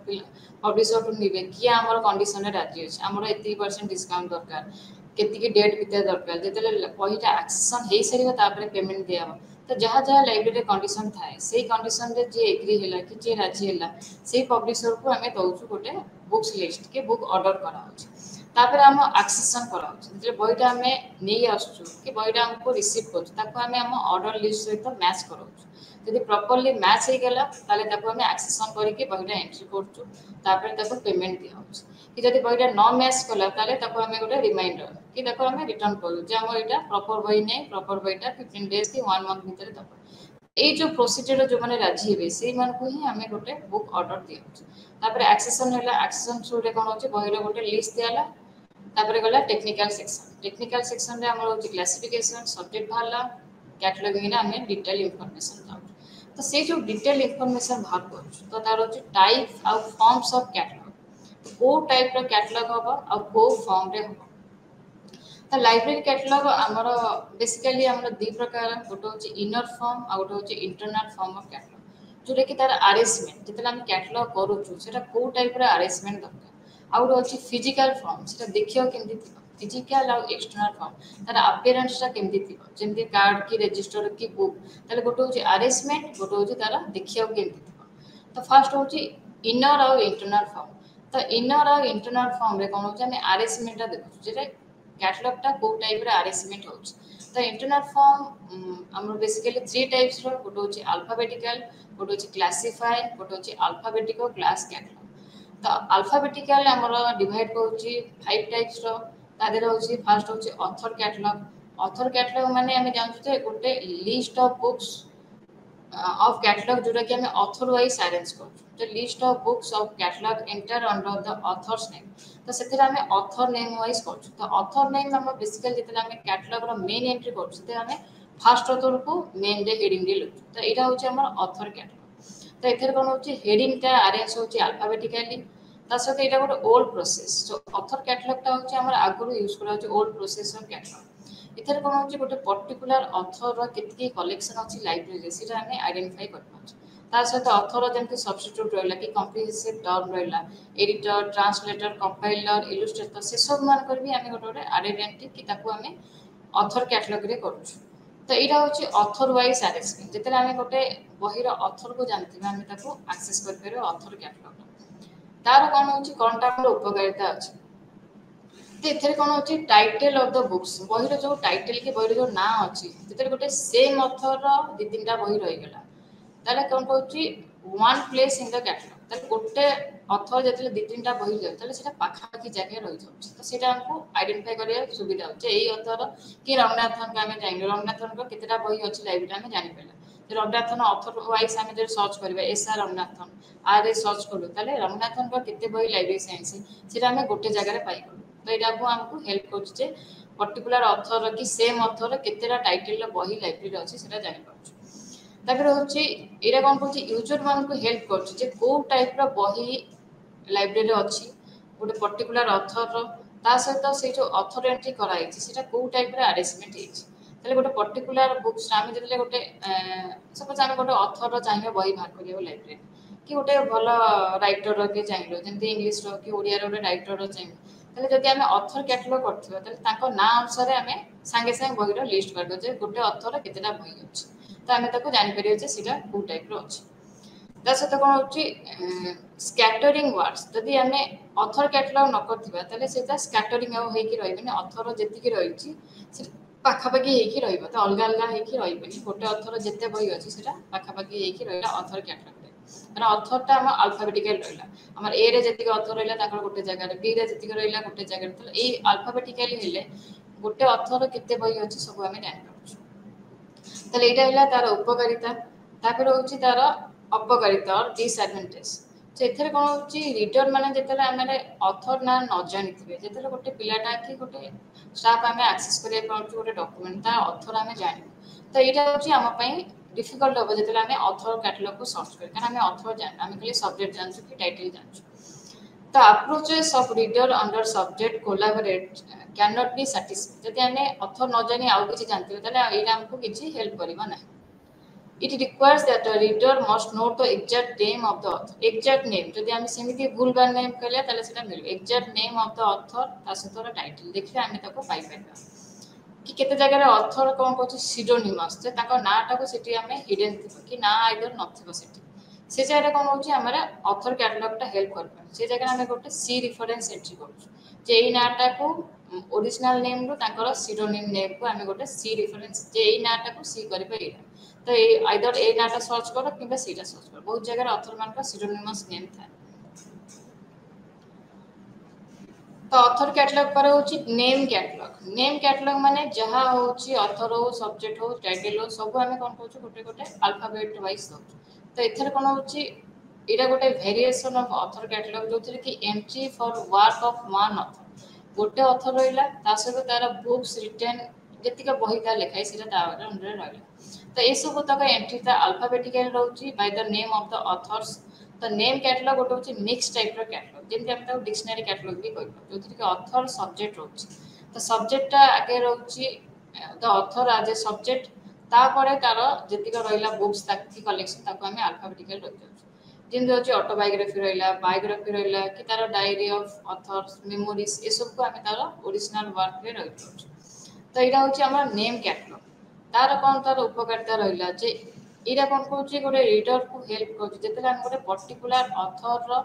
S1: पब्लिशर टू निबे कि हमर कंडीशन रे राजी अछि हमर 80% डिस्काउंट दरकार केति के डेट बिते दरकार जेतेले पहिटा एक्सेशन हेई सरीबो तापर पेमेंट दिया तो जहाँ जहाँ लाइब्रेरी कंडीशन थाए से कंडीशन रे जे एग्री हैला कि जे राजी हैला से पब्लिशर को हमें दउछु गोटे बुक्स लिस्ट के बुक ऑर्डर करा होछि तापर हम एक्सेशन करा जे बहिटा हमें नहीं आसछु कि बहिटा हमको रिसीव करछु ताको हमें हम ऑर्डर लिस्ट सहित मैच करछु यदि प्रॉपर्ली मैच हे गेला ताले ताको हमें एक्सेशन करके बहिटा एंट्री करछु तापर ताको पेमेंट दिया होछि कि जदि बहिटा न मैच कला ताले ताको हमें गोटे रिमाइंडर कि ताको हमें रिटर्न करू जे हमर एटा प्रॉपर बही नै प्रॉपर बहिटा 15 डेज कि 1 मंथ भीतर दबो ए जो प्रोसीजर जो माने राजी हेबे से मान को ही हमें गोटे बुक ऑर्डर दिया तापर एक्सेशन हैला एक्सेशन थ्रू रे कोन होछि बहिर गोटे लिस्ट दियाला तापर गला टेक्निकल सेक्शन रे हमर होछि क्लासिफिकेशन सब्जेक्ट भाला कैटलॉगिंग ने हमें डिटेल इंफॉर्मेशन दाउ तो से जो डिटेल इंफॉर्मेशन बाहर करछु तो तार होछि टाइप और फॉर्म्स ऑफ कैटलॉग को टाइप रो कैटलॉग होबो और को फॉर्म रे होबो तो लाइब्रेरी कैटलॉग हमर बेसिकली हमर दि प्रकार गोटे होछि इनर फॉर्म और गोटे होछि इंटरनल फॉर्म ऑफ कैटलॉग जोटा कि तार अरेंजमेंट जेतला हम कैटलॉग करूछु सेटा को टाइप रो अरेंजमेंट दरकार और होछि फिजिकल फॉर्म सेटा देखियो केमति फिजिकल और एक्सटर्नल फॉर्म तार अपीयरेंस ता केमति थिबो जेमति कार्ड की रजिस्टर की बुक ताले गोटे होछि अरेंजमेंट गोटे होछि तार देखियो केमति थिबो तो फर्स्ट होछि इनर और इंटरनल फॉर्म तो इनर और इंटरनल फॉर्म रे कोन होछि हम अरेंजमेंट ता देखु जेटा कैटलॉग टा को टाइप रे अरेंजमेंट होछि तो इंटरनल फॉर्म हमर बेसिकली 3 टाइप्स रो गोटे होछि अल्फाबेटिकल गोटे होछि क्लासिफाई गोटे होछि अल्फाबेटिक क्लास कैटलॉग तो अल्फाबेटिकल हमर डिवाइड होछि 5 टाइप्स रो तादेर होछि फर्स्ट होछि ऑथर कैटलॉग माने हम जानछु जे गोटे list of books of catalog जोटा कि हमें ऑथर वाइज अरेंज करछु तो list of books of catalogue enter under the author's name तो सेतिर हमें ऑथर नेम वाइज करछु तो ऑथर नेम हम बेसिकली जेतला हमें कैटलॉग रो मेन एंट्री करछु ते हमें फर्स्ट ऑथर को मेन रे हेडिंग रे लिखछु तो एटा होछि हमर ऑथर कैटलॉग तो एथर कोन होछि हेडिंग ता अरेंज होछि अल्फाबेटिकली ता सहित एटा गोटे old process so author catalogue ता होछि हमर आगुरु यूज करा होछि ओल्ड प्रोसेस ऑफ कैटलॉग इथर कोन होछि गोटे पर्टिकुलर ऑथर रो केतकी कलेक्शन अछि लाइब्रेरी सेटा हमें आइडेंटिफाई कर पाछ तार सहित ऑथर जेंति सब्स्टिट्यूट रहला कि कॉम्प्रिहेंसिव टर्म रहला एडिटर ट्रांसलेटर कंपाइलर इलस्ट्रेटर से सब मान कर भी हमें गोटे गोटे आइडेंटिटी कि ताको हमें ऑथर कैटलॉग रे करछु तो एटा होछि ऑथर वाइज अरेंजमेंट जेतले हमें गोटे बहिर ऑथर को जानथिबा हमें ताको एक्सेस कर परबो ऑथर कैटलॉग तार कोन होछि कोनटा उपकारिता अछि तो एथरे कोन होछि टाइटल ऑफ द बुक्स बहिर जो टाइटल के बहिर जो ना अछि जेतरे गोटे सेम ऑथर रो दि तीनटा बहि रहि गेला ताले कोन होछि one place in the catalogue ताले गोटे ଅଥର ଯେତେବେଳେ ଦି ତିନିଟା ବହି ଯାଉଛି ତାହେଲେ ସେଇଟା ପାଖାପାଖି ଜାଗାରେ ରହିଯାଉଛି। ତ ସେଇଟା ଆମକୁ ଆଇଡେଣ୍ଟିଫାଇ କରିବା ସୁବିଧା ହେଉଛି ଏଇ ଅଥର କି ରଙ୍ଗନାଥନଙ୍କ ଆମେ ଜାଣିଲୁ ରଙ୍ଗନାଥନଙ୍କ କେତେଟା ବହି ଅଛି ଲାଇବ୍ରେରୀରେ ଆମେ ଜାଣିପାରିଲା। ରଙ୍ଗନାଥନ ଅଥର ୱାଇଜ ଆମେ ଯଦି ସର୍ଚ୍ଚ କରିବା ଏସ୍.ଆର୍. ରଙ୍ଗନାଥନ ଆରେ ସର୍ଚ୍ଚ କଲୁ ତାହେଲେ ରଙ୍ଗନାଥନଙ୍କ କେତେ ବହି ଲାଇବ୍ରେରୀ ସାଇନ୍ସ ସେଇଟା ଆମେ ଗୋଟେ ଜାଗାରେ ପାଇଗଲୁ। ତ ଏଇଟାକୁ ଆମକୁ ହେଲ୍ପ କରୁଛି ଯେ पर्टिकुलर ऑथर कि सेम ऑथर केतेटा टाइटल बही लाइब्रेरी अच्छी से जानीपार्छु। तापर हूँ यहाँ कौन कह यूजर मान को हेल्प कर कौ टाइप बही लाइब्रेरी अच्छी गोटे पर्टिकुलर ऑथर ता सहित से जो ऑथर एंट्री कराई कौ टाइप आरेंजमेंट होते गोटे पर्टिकुलर बुक्स आम जो गोटे सपोज आम गोटे ऑथर चाहिए बही बाहर कर लाइब्रेरी कि गोटे भल राइटर किए चाहिए जमी इंग्लीश कि ओडिया गोटे राइटर चाहिए ताले जदि आमे ऑथर कैटलॉग करथिबा ताले ताको ना अनुसार आमे संगे संगे बहिर लिस्ट कर जे गोटे ऑथर केतेटा बही अछि त आमे ताको जानि परियो जे सिटा को टाइप रो अछि। ता सहित कोन होछि स्कैटरिंग वर्ड्स जदि आमे ऑथर कैटलॉग न करथिबा ताले सेटा स्कैटरिंग हो हेकि रहइबनि ऑथर जेतिकि रहिछि से पाखापाखि हेकि रहइबो त अलगा अलगा हेकि रहइबनि गोटे ऑथर जेते बही अछि सेटा पाखापाखि हेकि रहइला ऑथर कैटलॉग रे ऑथर आम अल्फाबेटिकल रहा आम ए रे जी ऑथर रहा गोटे जगह बी रे जी रहा गोटे जगह तो ये अल्फाबेटिकली हेले गोटे ऑथर केते बही अच्छी सब आम जान यहाँ तार उपकारिता तापर हूँ तार अपकारिता और डिसएडवांटेज तो एथेर कौन हो रीडर मैंने जिते आम ऑथर ना न जानी जिते गोटे पिलाटा कि गोटे स्टाफ आम एक्सेस कर गोटे डॉक्यूमेंट ता ऑथर आम जान तो यहाँ हूँ आम डिफिकल्ट हम जो आम ऑथर कैटलॉग को सर्च कर कारण आम ऑथर जान आम खाली सब्जेक्ट जानूँ कि टाइटल जानूँ तो approaches of reader under subject collaborate can not be satisfied जदि आम ऑथर न जानी आउ किसी जानते ताले एटा हमको किसी हेल्प करबा ना it requires that the reader must know the exact name of the author exact name जदि आम सेमिति भूल बार नेम कहले ताले सेटा मिल exact name of the author ता सहित टाइटल देखिए आम ताको पाई पाइबा कि केते जगह ऑथर कौन कहछि सिडोनिमस जे ताको नाटा को सेठी आम हिडन कि ना आइदर नथिबो सेठी से जगह कौन होची हमारा ऑथर कैटलॉग टा हेल्प कर पाए से जगह हमें गोटे सी रेफरेंस एंट्री करूँ जे एई नाटा को ओरिजिनल नेम रो ताकर सिडोनिम नेम को हमें गोटे सी रेफरेंस जे एई नाटा को सी करि पाइबा तो ए आइदर ए नाटा सर्च करो किबा सीटा सर्च करो बहुत जगह ऑथर मान का सिडोनिमस नेम था तो ऑथर कैटलॉग पर होची नेम कैटलॉग माने जहा होची ऑथर हो सब्जेक्ट हो टाइटल हो सब हमें कौन कहूँ गोटे गोटे अल्फाबेट वाइज दो तो एथर कौन होची एटा गोटे वेरिएशन ऑफ ऑथर कैटलॉग जो कि entry for work of one author गोटे ऑथर रहिला ता सहित तार बुक्स रिटन जतिक बही ता लिखाई सेटा तार अंडर रहिला तो ए सब तक एंट्री ता अल्फाबेटिकल रहउची by the name of the authors तो नेम कैटलॉग गोटे होची मिक्स टाइप रो कैटलॉग जेमति हम ताको डिक्शनरी कैटलॉग भी कहबो जो कि ऑथर सब्जेक्ट रहउची तो सब्जेक्ट ता आगे रहउची the author as a subject तापर तार जतिक रहिला बुक्स ताकि कलेक्शन ताको हम अल्फाबेटिकल रखि जमी अच्छे ऑटोबायोग्राफी रहा बायोग्राफी रहा कि तार डायरी ऑफ ऑथर्स मेमोरीज ये सब को आम तार ओरिजिनल वर्क रे रही तो यहाँ हूँ आम नेम कैटलॉग तार कौन तार उपकारिता रहा जे यहाँ कौन कौन गोटे रीडर को हेल्प कर गोटे पर्टिकुलर ऑथर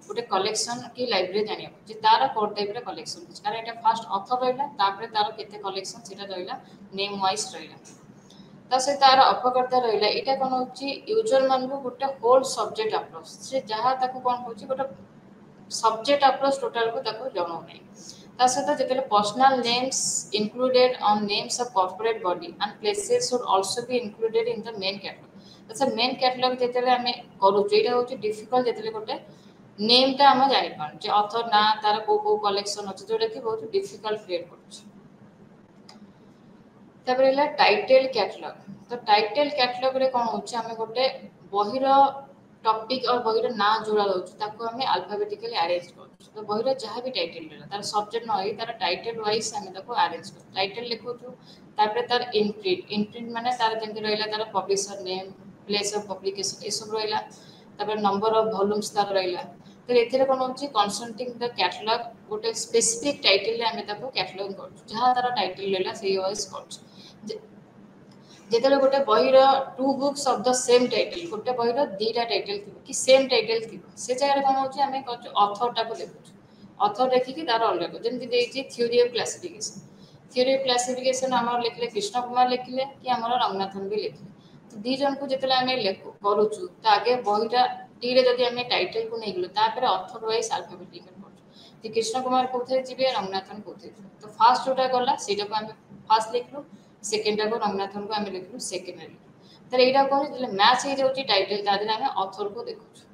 S1: गोटे कलेक्शन कि लाइब्रेरी जाना तार कौन टाइप कलेक्शन कारण यहाँ फास्ट ऑथर रहा तार केते कलेक्शन से रहा नेम वाइज रहा ता से तार अपकारिता रहा यहाँ कौन हो यूजर मान को गोटे होल सब्जेक्ट अप्रोच से जहाँ ताको कौन कौन गोटे सब्जेक्ट अप्रोच टोटाल को ताको जनाऊ नहीं ता सहित जो personal names included on names of corporate body and places should also be included in the main catalogue अच्छा मेन कैटलॉग जो आम करूँ यहाँ हूँ डिफिकल्ट जो गोटे नेम टा आम जापर जे ऑथर ना तार को कलेक्शन अच्छे जोटा कि बहुत डिफिकल्ट क्रिएट कर टाइटल कैटलॉग तो टाइटल कैटलॉग रे कौन होची हमें गोटे बहिर टॉपिक और बहिर ना जोड़ा रहउछ ताको हमें अल्फाबेटिकली अरेंज कर तो बहिर जहाँ भी टाइटल रहला तार सब्जेक्ट न होई तार टाइटल वाइज हमें ताको अरेंज कर टाइटल लिखुछु तापर तार इनप्रिंट माने तार जेंति रहला तार publisher name place of publication ए सब रहला तापर नंबर ऑफ वॉल्यूम्स तार रहला तो एथिरे कौन होची कंसल्टिंग द कैटलॉग गोटे स्पेसिफिक टाइटल रे हमें ताको कैटलॉग कर जहाँ तार टाइटल रहला सेही वाइज कर जेतेले गोटे बहिर two books of the same title गोटे बहिर दीटा टाइटल थी कि सेम टाइटल थी से जगह कौन होची आमे ऑथर टाको देखुछु ऑथर देखिकी तार अलग जेमति देछि थ्योरी ऑफ क्लासिफिकेशन हमर लिखले कृष्ण कुमार लिखले कि हमर रंगनाथन भी लिखले तो दी जन को जेतेले आमे करूछु तो आगे बहिरा टी रे जदि आमे टाइटल को नै गेलु तापर ऑथर वाइज अल्फाबेटिकल पढु जे कृष्ण कुमार कोथे जिबे रंगनाथन कोथे जिबे तो फास्ट जोटा गला सेटा को आमे फास्ट लिखलु सेकंड को रंगनाथन को आमे लिखलु सेकंड रे तर एटा कोन जे मैच हे जाउची टाइटल तादे आमे ऑथर को देखु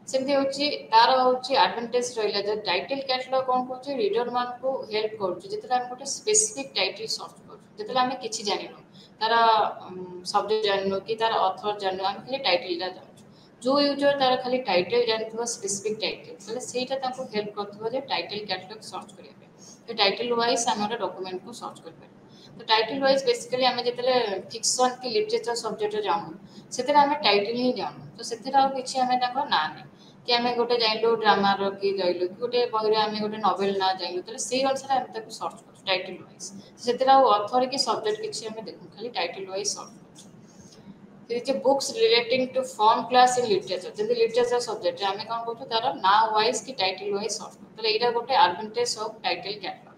S1: सेमती होची तार होची एडवांटेज रहिला जे टाइटल कैटलॉग कोन कोची रीडर मान को हेल्प करूची जेतला हम गोटे स्पेसिफिक टाइटल सर्च करू जेतला हम किछि जानिनो तार सब्जेक्ट जानिनो कि तार ऑथर जानिनो हम खाली टाइटल दा जानु जो यूजर तार खाली टाइटल जानिथबो स्पेसिफिक टाइटल तले सेटा ताको हेल्प करथबो जे टाइटल कैटलॉग सर्च करिया पे तो टाइटल वाइज हम डॉक्यूमेंट को सर्च कर पारे तो टाइटल वाइज बेसिकली हम जेतले फिक्शन की लिटरेचर सब्जेक्ट जानु सेतले हम टाइटल ही जानु तो सेतरा किछि हम ताको ना नै कि आम गोटे जाइलु ड्रामा कि जाइलु कि गोटे बही आम गोटे नोवेल ना जाइलु तो से अनुसार आम ताको सर्च करू टाइटल वाइज से ऑथर कि सब्जेक्ट किसी आम देखु खाली टाइटल वाइज सर्च करू books relating to form class in literature जब लिटरेचर सब्जेक्ट आम कौन करूँ तार ना वाइज कि टाइटल वाइज सर्च करूँ तो यहाँ गोटे एडवांटेज ऑफ टाइटल कैटलॉग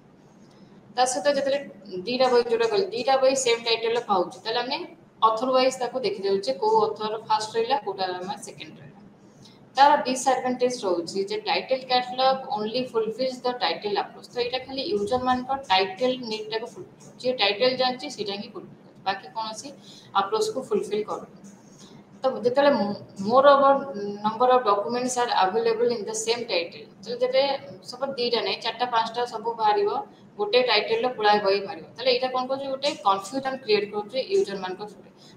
S1: ता सहित जो दीटा बही जोटा कहली दीटा बही सेम टाइटल पाऊँ ताले आम ऑथर वाइज देखी जाऊे कौ ऑथर फास्ट रहा कौटा सेकेंड रहा तार डिसएडवांटेज रोची जे title catalogue only fulfils the title approach तो यहाँ खाली यूजर मान टाइटल नीड टाक फुलफिल जे टाइटल जानची सेटा ही फुलफिल बाकी कौन सी अप्रोच को फुलफिल कर तो जिते moreover number of documents are available in the same title तो जब सब दीटा नहीं चार्टा पांचटा सब बाहर गोटे टाइटल पुराए बही बाहर यहाँ कौन कर गोटे कन्फ्यूजन क्रिएट कर यूजर मान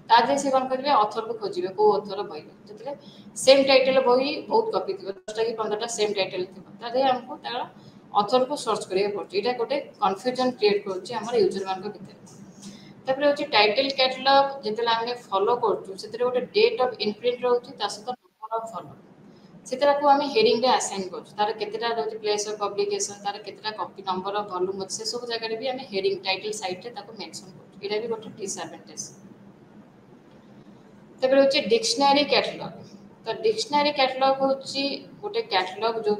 S1: तादे से कौन करेंगे ऑथर को खोजे कौ ऑथर बही जो सेम टाइटल बही बहुत कपी थी 10टा कि 15टा सेम टाइटल थी आमको तार ऑथर को सर्च करिया पड़छ यहाँ गोटे कन्फ्यूजन क्रिएट कर यूजर मान भर हूँ टाइटल कैटलॉग जिते आम फॉलो कर गोटे डेट ऑफ इनप्रिंट रोचे सहित नंबर ऑफ फॉलो से आम हेडिंग आसाइन कर तार केतेटा रोचे प्लेस ऑफ पब्लिकेशन तार केतेटा कॉपी नंबर ऑफ वॉल्यूम से सब जगह भी आम हेडिंग टाइटल साइड रे मेंशन कर यहाँ भी गोटे डिसएडवांटेज तब हूँ डिक्शनरी कैटलॉग तो डिक्शनरी कैटलॉग हूँ गोटे कैटलॉग जो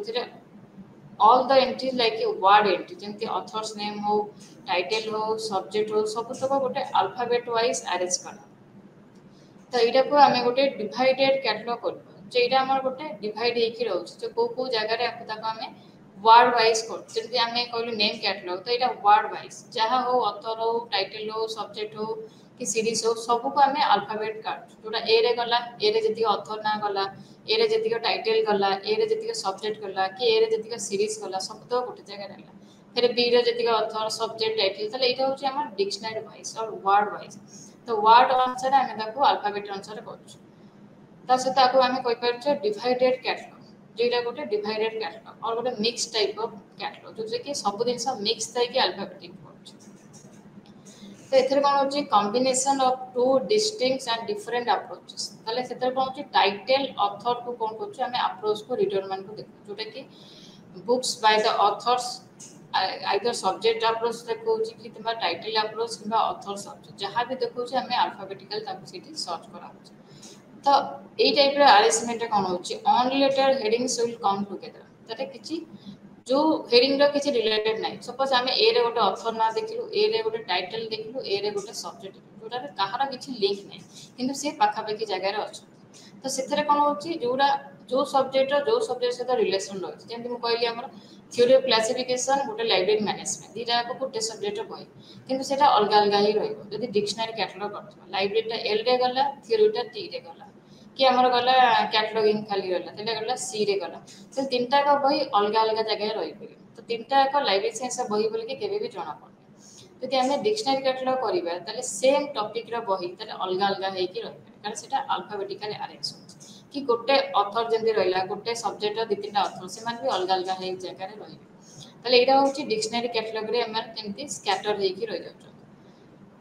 S1: all the entries like word entry जमी ऑथर्स नेम हो टाइटल हो सब्जेक्ट हो सब तक गोटे अल्फाबेट वाइज अरेंज करा तो यहाँ को आम गोटे डिवाइडेड कैटलॉग कर आम गोटे डिवाइड होकर रोचे कौ कौ जगह आम वर्ड वाइज करते आम कहलु नेम कैटलॉग तो यहाँ वर्ड वाइज जहाँ हो ऑथर हो टाइटल हो सब्जेक्ट हो कि सीरीज हो सब को आम अल्फाबेट काटू जोटा ए रे गला ए रे जी ऑथर ना गला ए रे जी टाइटल गला ए रे जी सब्जेक्ट गला कि ए रे जी सीरीज गला सब तो गोटे जगह रहा फिर बी रे जी ऑथर सब्जेक्ट टाइटल यहाँ हूँ डिक्शनरी वाइज और वर्ड वाइज तो वर्ड अनुसार आम अल्फाबेट अनुसार कर सहित आम कहीपर डिवाइडेड कैटलॉग जोटा गोटे डिवाइडेड कैटलॉग और गोटे मिक्स टाइप ऑफ कैटलॉग जो कि सब जिन मिक्स थी अल्फाबेटिक तो ये कौन हो combination of two distinct and different approaches ताले से कौन हो टाइटल ऑथर को कौन कर अप्रोच को रीडर मान को देखो जोटा कि books by the author's either subject approach देखो कि टाइटल अप्रोच कि ऑथर सब्जेक्ट जहाँ भी देखो आम अल्फाबेटिकल सर्च करा तो यही टाइप अरेंजमेंट कौन हो unrelated headings will come together ताटे किछि जो हेडिंग रो किछि रिलेटेड नाही सपोज आमे ए रे गोटे ऑथर ना देखिलु ए रे गोटे टाइटल देखिलु ए रे गोटे सब्जेक्ट जोटा कहार किछि लिंक नाही किंतु से पाखा पाखी जगह रे अछि तो सेथरे कोन होछि जोडा जो सब्जेक्ट सहित रिलेशन रही जमी मुझे कहली आम थ्योरी ऑफ क्लासिफिकेशन गोटे लाइब्रेरी मैनेजमेंट दीटा गोटे सब्जेक्ट बही किंतु सेटा अलग अलग ही रही डिक्शनरी कैटलॉग कर लाइब्रेरीटा एल रे गला थ्योरीटा टी रे गला कि आमर गला कैटलॉगिंग खाली गला गला सी रे गला से तीनटा का बही अलग अलग जगह रही पारे तो तीनटा एक लाइब्रेरी साइंस बही बोल के केबे भी जना पड़े जदि आम डिक्शनरी कैटलॉग करवा ताले सेम टॉपिक रो बही ताले अलग अलग होई कि रही कारण सेटा अल्फाबेटिकली अरेंज होछि कि गोटे ऑथर जंदी रहिला गोटे सब्जेक्ट रो दि तीनटा ऑथर से मान भी अलग अलग है जगह रे रही ताले एटा होछि डिक्शनरी कैटलॉग रे एमर केमती स्कैटर होई रही जाउछ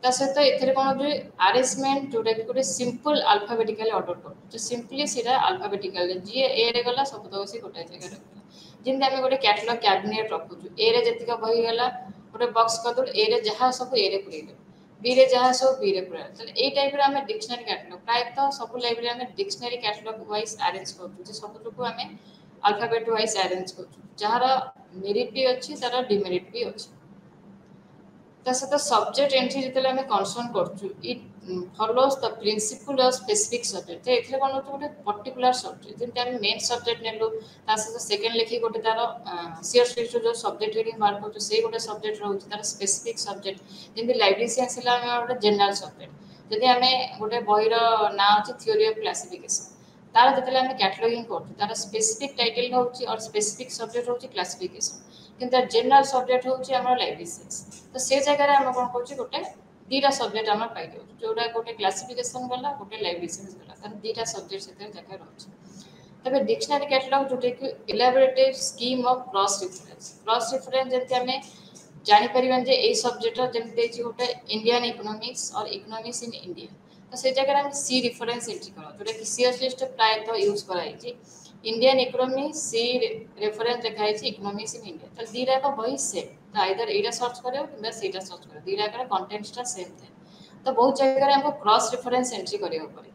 S1: ता सहित एथिरे कोन जे अरेंजमेंट जोटा कि गोटे सिंपल अल्फाबेटिकली ऑर्डर कर जो सिंपली सीधा अल्फाबेटिकल जी ए रे गला सब तो से गोटे जगह रखला जिंदे हम गोटे कैटलॉग कैबिनेट रखु ए रे जतिका बही गला गोटे बॉक्स कर दो ए रे जहां सब ए रे पुरै दो बी रे जहां सब बी रे पुरै तो ए टाइप रे हम डिक्शनरी कैटलॉग प्राय तो सब लाइब्रेरी हम डिक्शनरी कैटलॉग वाइज अरेंज करछु जे सब को हम अल्फाबेट वाइज अरेंज करछु जहार मेरिट भी अछि तार डिमेरिट भी अछि ତା ସହିତ ସବଜେକ୍ଟ ଏଣ୍ଟ୍ରି ଯେତେବେଳେ ଆମେ କନସର୍ନ କରୁଛୁ it follows the principle of specific subject. ତ ଏଥିରେ କ'ଣ ହେଉଛି ଗୋଟେ ପର୍ଟିକୁଲାର ସବଜେକ୍ଟ ଯେମିତି ଆମେ ମେନ୍ ସବଜେକ୍ଟ ନେଲୁ ତା ସହିତ ସେକେଣ୍ଡ ଲେଖି ଗୋଟେ ତାର ସିଏସ୍ ଲିଷ୍ଟରୁ ଯେଉଁ ସବଜେକ୍ଟ ହେଡ଼ିଂ ବାହାର କରୁଛୁ ସେଇ ଗୋଟେ ସବଜେକ୍ଟ ରହୁଛି ତାର ସ୍ପେସିଫିକ୍ ସବଜେକ୍ଟ। ଯେମିତି ଲାଇବ୍ରେରୀ ସାଇନ୍ସ ହେଲା ଆମେ ଗୋଟେ ଜେନେରାଲ ସବଜେକ୍ଟ। ଯଦି ଆମେ ଗୋଟେ ବହିର ନାଁ ଅଛି ଥିଓରି ଅଫ୍ କ୍ଲାସିଫିକେସନ୍ ତାର ଯେତେବେଳେ ଆମେ କ୍ୟାଟଲଗିଂ କରୁଛୁ ତାର ସ୍ପେସିଫିକ୍ ଟାଇଟଲ୍ ହେଉଛି ଆଉ ସ୍ପେସିଫିକ୍ ସବଜେକ୍ଟ ହେଉଛି କ୍ଲାସିଫିକେସନ୍ କିନ୍ତୁ ତାର ଜେନେରାଲ ସବଜେକ୍ଟ ହେଉଛି ଆମର ଲାଇବ୍ରେରୀ ସାଇନ୍ସ। ତ ସେ ଜାଗାରେ ଆମେ କ'ଣ କରୁଛୁ ଗୋଟେ ଦୁଇଟା ସବଜେକ୍ଟ ଆମର ପାଇଯାଉଛୁ ଯେଉଁଟା ଗୋଟେ କ୍ଲାସିଫିକେସନ୍ ଗଲା ଗୋଟେ ଲାଇବ୍ରେରୀ ସାଇନ୍ସ ଗଲା ତାର ଦୁଇଟା ସବଜେକ୍ଟ ସେଥିରେ ଜାଗା ରହୁଛି। तबे डिक्शनरी कैटलॉग जोटे कि इलाबोरेटिव स्कीम ऑफ क्रॉस रेफरेंस जेते हमें जानि परिबन जे ए सब्जेक्ट जेते देछि गोटे इंडियन इकोनॉमिक्स और इकोनॉमिक्स इन इंडिया तो से जगह हम सी रेफरेंस एंट्री करो जोटे कि सीएस लिस्ट प्राय तो यूज कराई छी इंडियन इकोनॉमिक्स सी रेफरेंस देखाई छी इकोनॉमिक्स इन इंडिया तो दीरा का बही सेम तो आइदर एटा सर्च करियो किबा सेटा सर्च करियो दीरा का कंटेंट्सटा सेम थे तो बहुत जगह हमको क्रॉस रेफरेंस एंट्री करियो पड़े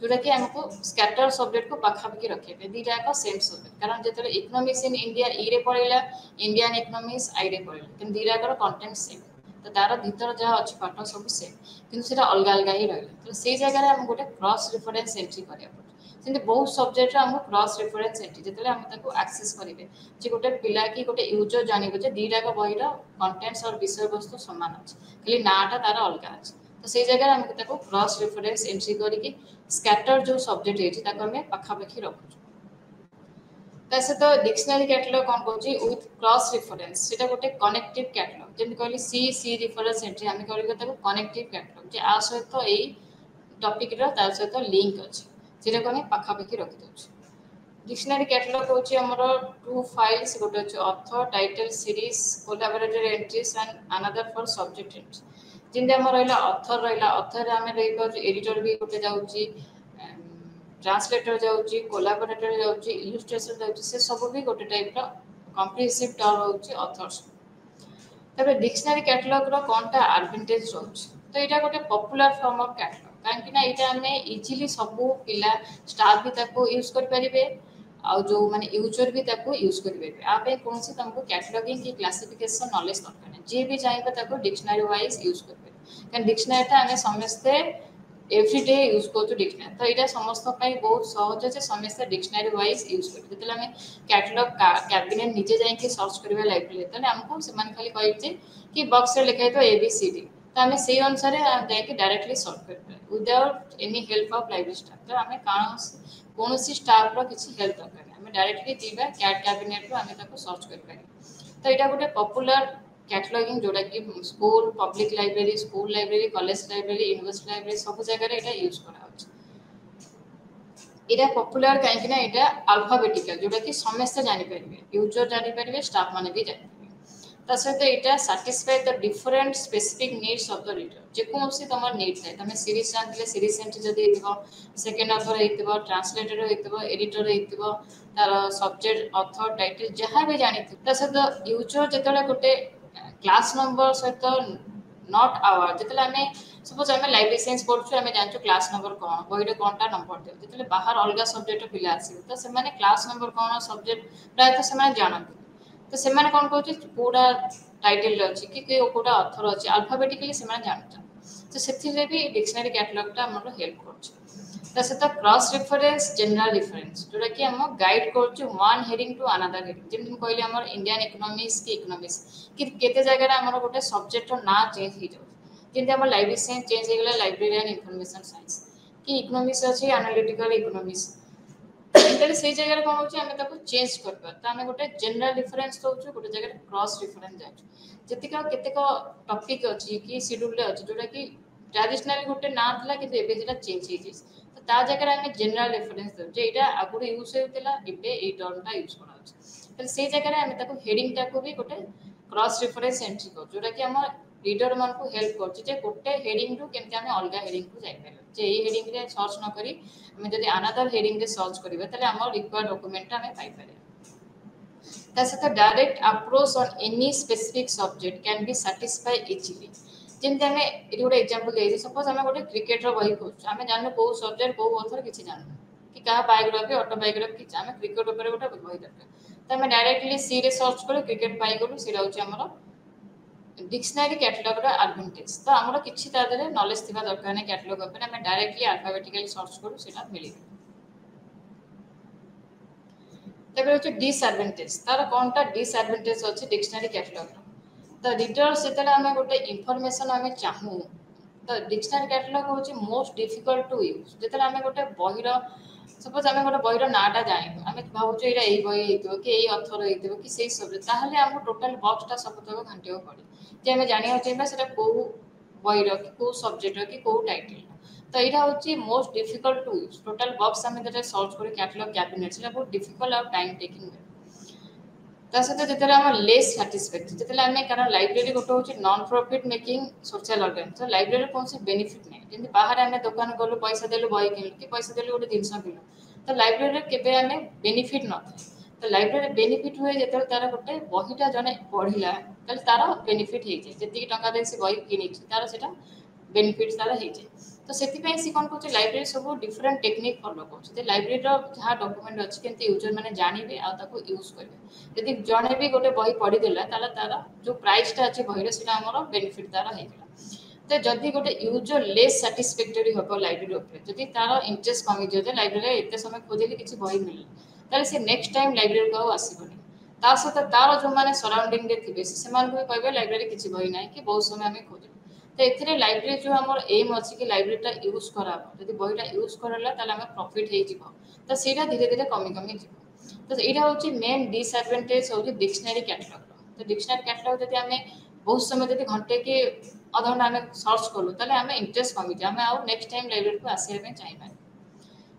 S1: जोटा कि हमको स्कैटर सब्जेक्ट को पाखापाखि रखे दुईटा एक सेम सब्जेक्ट कारण जो इकोनॉमिक्स इन इंडिया ई रे पढ़ला इंडियन इकोनॉमिक्स आई रे पढ़ला कि दुईटा कंटेंट सेम तो तार भीतर जहाँ अच्छी पाठ सब सेम कि अलग अलग ही रहा तो से जगह हम गोटे क्रॉस रेफरेंस एंट्री करा पड़े बहुत सब्जेक्ट हमको क्रॉस रेफरेंस एंट्री जो आम आक्सेस करेंगे जे गोटे पिला कि गोटे यूजर जानवे जे दुईटा बही कंटेंट्स और विषय वस्तु सामान अच्छे खाली नाटा तार अलग अच्छे तो से जगह आमको क्रॉस रेफरेंस एंट्री करके स्कैटर जो सब्जेक्ट है आम पाखापाखि रखुଛୁ ता सहित डिक्शनरी कैटलॉग कौन कौन विथ क्रॉस रेफरेंस सेटा गोटे कनेक्टिव कैटलॉग जमी कहली सी रेफरेंस एंट्री आम कर कनेक्टिव कैटलॉग जे आ सहित यही टॉपिक ता सहित लिंक अच्छे सेटा आम पाखापाखि रखी दउछु डिक्शनरी कैटलॉग होची हमर टू फाइल्स गोटे अछि author title series collaborator entries and another for subject entry जिंदे हमर रहला ऑथर आमे रही पाछु एडिटर भी गोटे जाउची ट्रांसलेटर जाउची कोलैबोरेटर जाउची इलस्ट्रेटर जाउची से सब भी गोटे टाइप रो कॉम्प्रिहेंसिव टर्म होची ऑथर्स तबे डिक्शनरी कैटलॉग रो कोनटा एडवांटेज रोच तो एटा गोटे पॉपुलर फॉर्म ऑफ कैटलॉग काहेकि ना एटा हमें इजीली सब पिला स्टाफ भी ताको यूज कर परिबे आ जो माने यूजर भी ताको यूज कर परिबे आ पे कोनसी तुमको कैटलॉगिंग की क्लासिफिकेशन नॉलेज दरकार नै जे भी चाहिबे ताको डिक्शनरी वाइज यूज कर परिबे कारण डिक्शनरी ता हमें समस्ते एवरीडे यूज करतो डिक्शनरी तो एटा समस्त पई बहुत सहज जे समस्त डिक्शनरी वाइज यूज कर जेतले हमें कैटलॉग कैबिनेट नीचे जाई के सर्च करबे लाइब्रेरी तने हमको से मान खाली कहि जे कि बॉक्स रे लिखाइ तो एबीसीडी तो हमें से अनुसार जाई के डायरेक्टली सॉल्व कर without any help of library staff तो हमें कौन स्टाफ रो किसी हेल्प दरकार हमें डायरेक्टली जीवा कैट कैबिनेट रो हमें ताको सर्च कर पारे तो एटा गोटे पॉपुलर कैटलॉगिंग जोड़ा कि school public library college library university library सब जगह एटा यूज करा होछ एटा पॉपुलर काहे ना एटा अल्फाबेटिकल जोड़ा कि समस्त जानि परिबे यूजर जानि परिबे स्टाफ माने भी जानि ता सहित एटा satisfy the different specific needs of the reader जे कोनसी तमर नीड थाए तमे सीरीज जानले सीरीज एंट्री जदी हेतिबो सेकंड ऑथर हेतिबो ट्रांसलेटर हेतिबो एडिटर हेतिबो तार सब्जेक्ट ऑथर टाइटल जहां भी जानि ता सहित यूजर जेतले गोटे क्लास नंबर सहित नॉट आवर जेतले हमें सपोज हमें लाइब्रेरी साइंस पढ़छु हमें जानछु क्लास नंबर कोन बहिरे कोनटा नंबर दे जेतले बाहर अलगा सब्जेक्ट पिला आसी तो से माने क्लास नंबर कोन सब्जेक्ट प्राय तो से माने जानନ୍ତି तो से माने कोन कहउछि पूरा टाइटल अछि कि कोटा ऑथर अछि अल्फाबेटिकली से माने जानछन तो सेथिले भी डिक्शनरी कैटलॉग ता हमरो हेल्प करछ ता से क्रॉस रेफरेंस जनरल रेफरेंस जोटा कि हम गाइड करछु one heading to another heading जेम कहले हमर इंडियन इकोनॉमिक्स की इकोनॉमिक्स कि केते जगह रे हमर गोटे सब्जेक्ट रो ना चेंज हो जाउ जेते हमर लाइब्रेरी साइंस चेंज हो गेला लाइब्रेरियन इन्फॉर्मेशन साइंस कि इकोनॉमिक्स अछि एनालिटिकल इकोनॉमिक्स तेरे से जगह कोन होछि हमें ताको चेंज कर पर त हमें गोटे जनरल रेफरेंस दोछु गोटे जगह क्रॉस रेफरेंस जाछु जतिका केतेक टॉपिक अछि कि शेड्यूल रे अछि जोटा कि ट्रेडिशनल गोटे ना थला कि एबे जेटा चेंज हे जेस तो ता जगह हमें जनरल रेफरेंस दो जे एटा आगुर यूज होतेला एबे ए टर्म ता यूज करा अछि त से जगह हमें ताको हेडिंग ताको भी गोटे क्रॉस रेफरेंस एंट्री कर जोटा कि हम रीडर मान को हेल्प करछि जे गोटे हेडिंग रु केमते हमें अलगा हेडिंग को जाय पारे जे ए हेडिंग रे सर्च न करी हमें जदि अनदर हेडिंग रे सर्च करिवे तले हमर रिक्वायर्ड डॉक्यूमेंट हमें पाई पारे ता सहित direct approach on any specific subject can be satisfy easily जेंते हमें एटी गोटे एग्जांपल दे सपोज हमें गोटे क्रिकेट रो बही खोज हमें जाननो को सब्जेक्ट को ऑथर किछि जाननो कि का बायोग्राफी ऑटोबायोग्राफी कि हमें क्रिकेट ऊपर गोटे बही दरकार तो हमें डायरेक्टली सी रे सर्च करो क्रिकेट पाई गलो सेरा होची हमर डिक्शनरी कैटलॉग एडवांटेज तो आमर किसी नॉलेज थिबा दरकार नहीं कैटलॉग ଉପରେ ଆମେ डायरेक्टली अल्फाबेटिकली सर्च करू सेटा मिलिबे तबे होचे डिसएडवांटेज तार कोनटा डिसएडवांटेज होचे डिक्शनरी कैटलॉग तो रीडर सेतले हमें गोटे इंफॉर्मेशन हमें चाहू तो डिक्शनरी कैटलॉग होचे मोस्ट डिफिकल्ट टू यूज जेतले हमें गोटे बहिर सपोज हमें गोटे बहिर नाटा जानि हमें भाबुचे एटा एई बहि हेतिबो कि एई ऑथर हेतिबो कि सेई सब ताहले हमको टोटल बॉक्स ता सब तक घांटियो पड़े जे हमें जानिया चाहिबा सेटा को बहिर कि को सब्जेक्ट कि को टाइटल तो यहाँ हूँ most difficult to use total box आम जो सर्च कर कैटलॉग कैबिनेट से बहुत डिफिकल्ट और टाइम टेकिंग सहित जो आम लेस साटिस्फैक्ट जो आम कारण लाइब्रेरी गोटे हूँ non profit making social organisation library कौन बेनिफिट नहीं जमी बाहर आम दुकान गलु पैसा देलु बही किणु कि पैसा देलु गोटे जिन किणु तो लाइब्रेरी केवे आम बेनिफिट न तो लाइब्रेरी बेनिफिट हुए जो तार गोटे बहीटा जड़े पढ़ला तार बेनिफिट हो जाए जी टाँग दे से बही कि तार से बेनिफिट तार हो जाए तो से कौन कर लाइब्रेरी सब डिफरेंट टेक्निक फॉलो कर लाइब्रेरी जहाँ डॉक्यूमेंट अच्छी के यूजर मैंने जानवे यूज करेंगे जदि जड़े भी गोटे बही पढ़ीदेला तार जो प्राइसटा अच्छे बही से बेनिफिट तार होगा तो जदि गोटे यूजर लेस साटिस्फैक्टरी हम लाइब्रेरी जदि तार इंटरेस्ट कमिज लाइब्रेरी एत समय खोजिले किसी बही मिलना से नेक्स्ट टाइम लाइब्रेरी को आसबनी सहित तार जो मैंने सराउंडिंग थे से भी कहे लाइब्रेरी किसी बही ना कि बहुत समय आम खोज तो ये लाइब्रेरी जो आम एम अच्छी कि लाइब्रेरीटा यूज करा जब बहीटा यूज कराला प्रॉफिट हो तो सीटा धीरे धीरे कमी कमी जी तो यहाँ हूँ मेन डिसएडवांटेज हूँ डिक्शनरी कैटलॉग तो डिक्शनरी कैटलॉग जब आम बहुत समय जब घंटे कि अधघंटा आम सर्च कलु ताले आम इंटरेस्ट कमी जाए आम नेक्स्ट टाइम लाइब्रेरी को आसपा चाहिए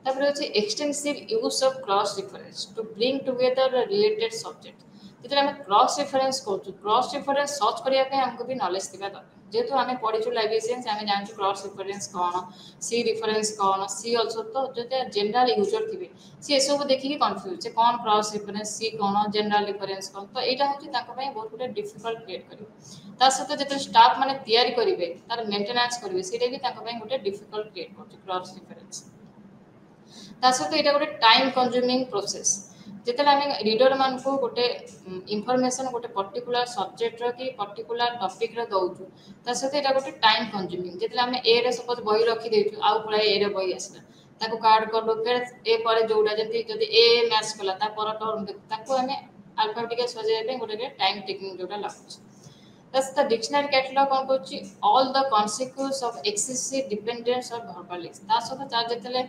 S1: तापर होची extensive use of cross reference to bring together related subject जो आम क्रॉस रेफरेंस करूँ क्रॉस रेफरेंस सर्च करने हमको भी नॉलेज थिबा दरकार जेहेतु आम पढ़ी लाइब्रेरियंस आम जानू क्रॉस रेफरेंस कौन सी रेफरेंस कौन सी अल्सो तो जो जनरल यूजर थे सी सब देखिए कन्फ्यूज से कौन क्रॉस रेफरेंस सी कौन जनरल रेफरेंस कौन तो यहाँ हूँ बहुत गुड डिफिकल्ट क्रिएट कर सहित जो स्टाफ मैंने तैयारी करेंगे तार मेंटेनेंस करेंगे सीटा भी गोटे डिफिकल्ट क्रिएट कर क्रॉस रेफरेंस सहित यहाँ गोटे टाइम कंज्यूमिंग प्रोसेस जिते आम रीडर मान को गोटे इनफॉरमेशन गोटे पर्टिकुलर सब्जेक्ट कि पर्टिकुलर टॉपिक रो दउछु सहित यहाँ गोटे टाइम कंज्यूमिंग जिते आम ए रे सपोज बही रखीदेचु आउ पड़ा ए रे बही आसला ताको कार्ड कलु फिर ए पर जोड़ा जब ए मैच कला टर्म देखो आम अल्फाबेटिकल सजाइबे गोटे टाइम टेकिंग जोटा लगुच द डिक्शनरी कैटलॉग कौन कर all the consequence of excessive dependence of verbalics सहित तार जिते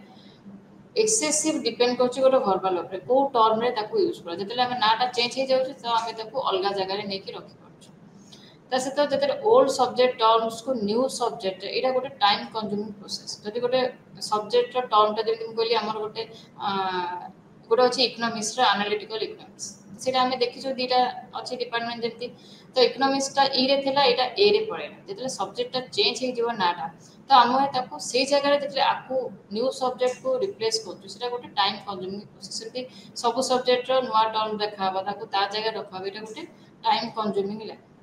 S1: एक्सेसिव डिपेंड कर गोटे वर्बल उपर को टर्म रे ताको यूज कर जब आम नाटा चेंज हो जाऊँ तो आम अलग जगह नहीं रखिपार सहित जो ओल्ड सब्जेक्ट टर्म्स को न्यू सब्जेक्ट यहाँ गोटे टाइम कंज्यूमिंग प्रोसेस जब गोटे सब्जेक्ट टर्मटा जमी कहली आम गोटे गोटे अच्छे इकोनॉमिक्स एनालिटिकल इकोनॉमिक्स सीटा आम देखीचु दीटा अच्छे डिपार्टमेंट जमी तो इकोनॉमिक्सटा ई रे थिला एटा ए रे पड़ेगा जो सब्जेक्टा चेंज हो नाटा तो आम से जगह जो आपको न्यू सब्जेक्ट को रिप्लेस कर गोटे टाइम कंज्यूमिंग प्रोसेस सब सब्जेक्ट नुआ टर्म देखा जगह रखा ये गोटे टाइम कंज्यूमिंग लगे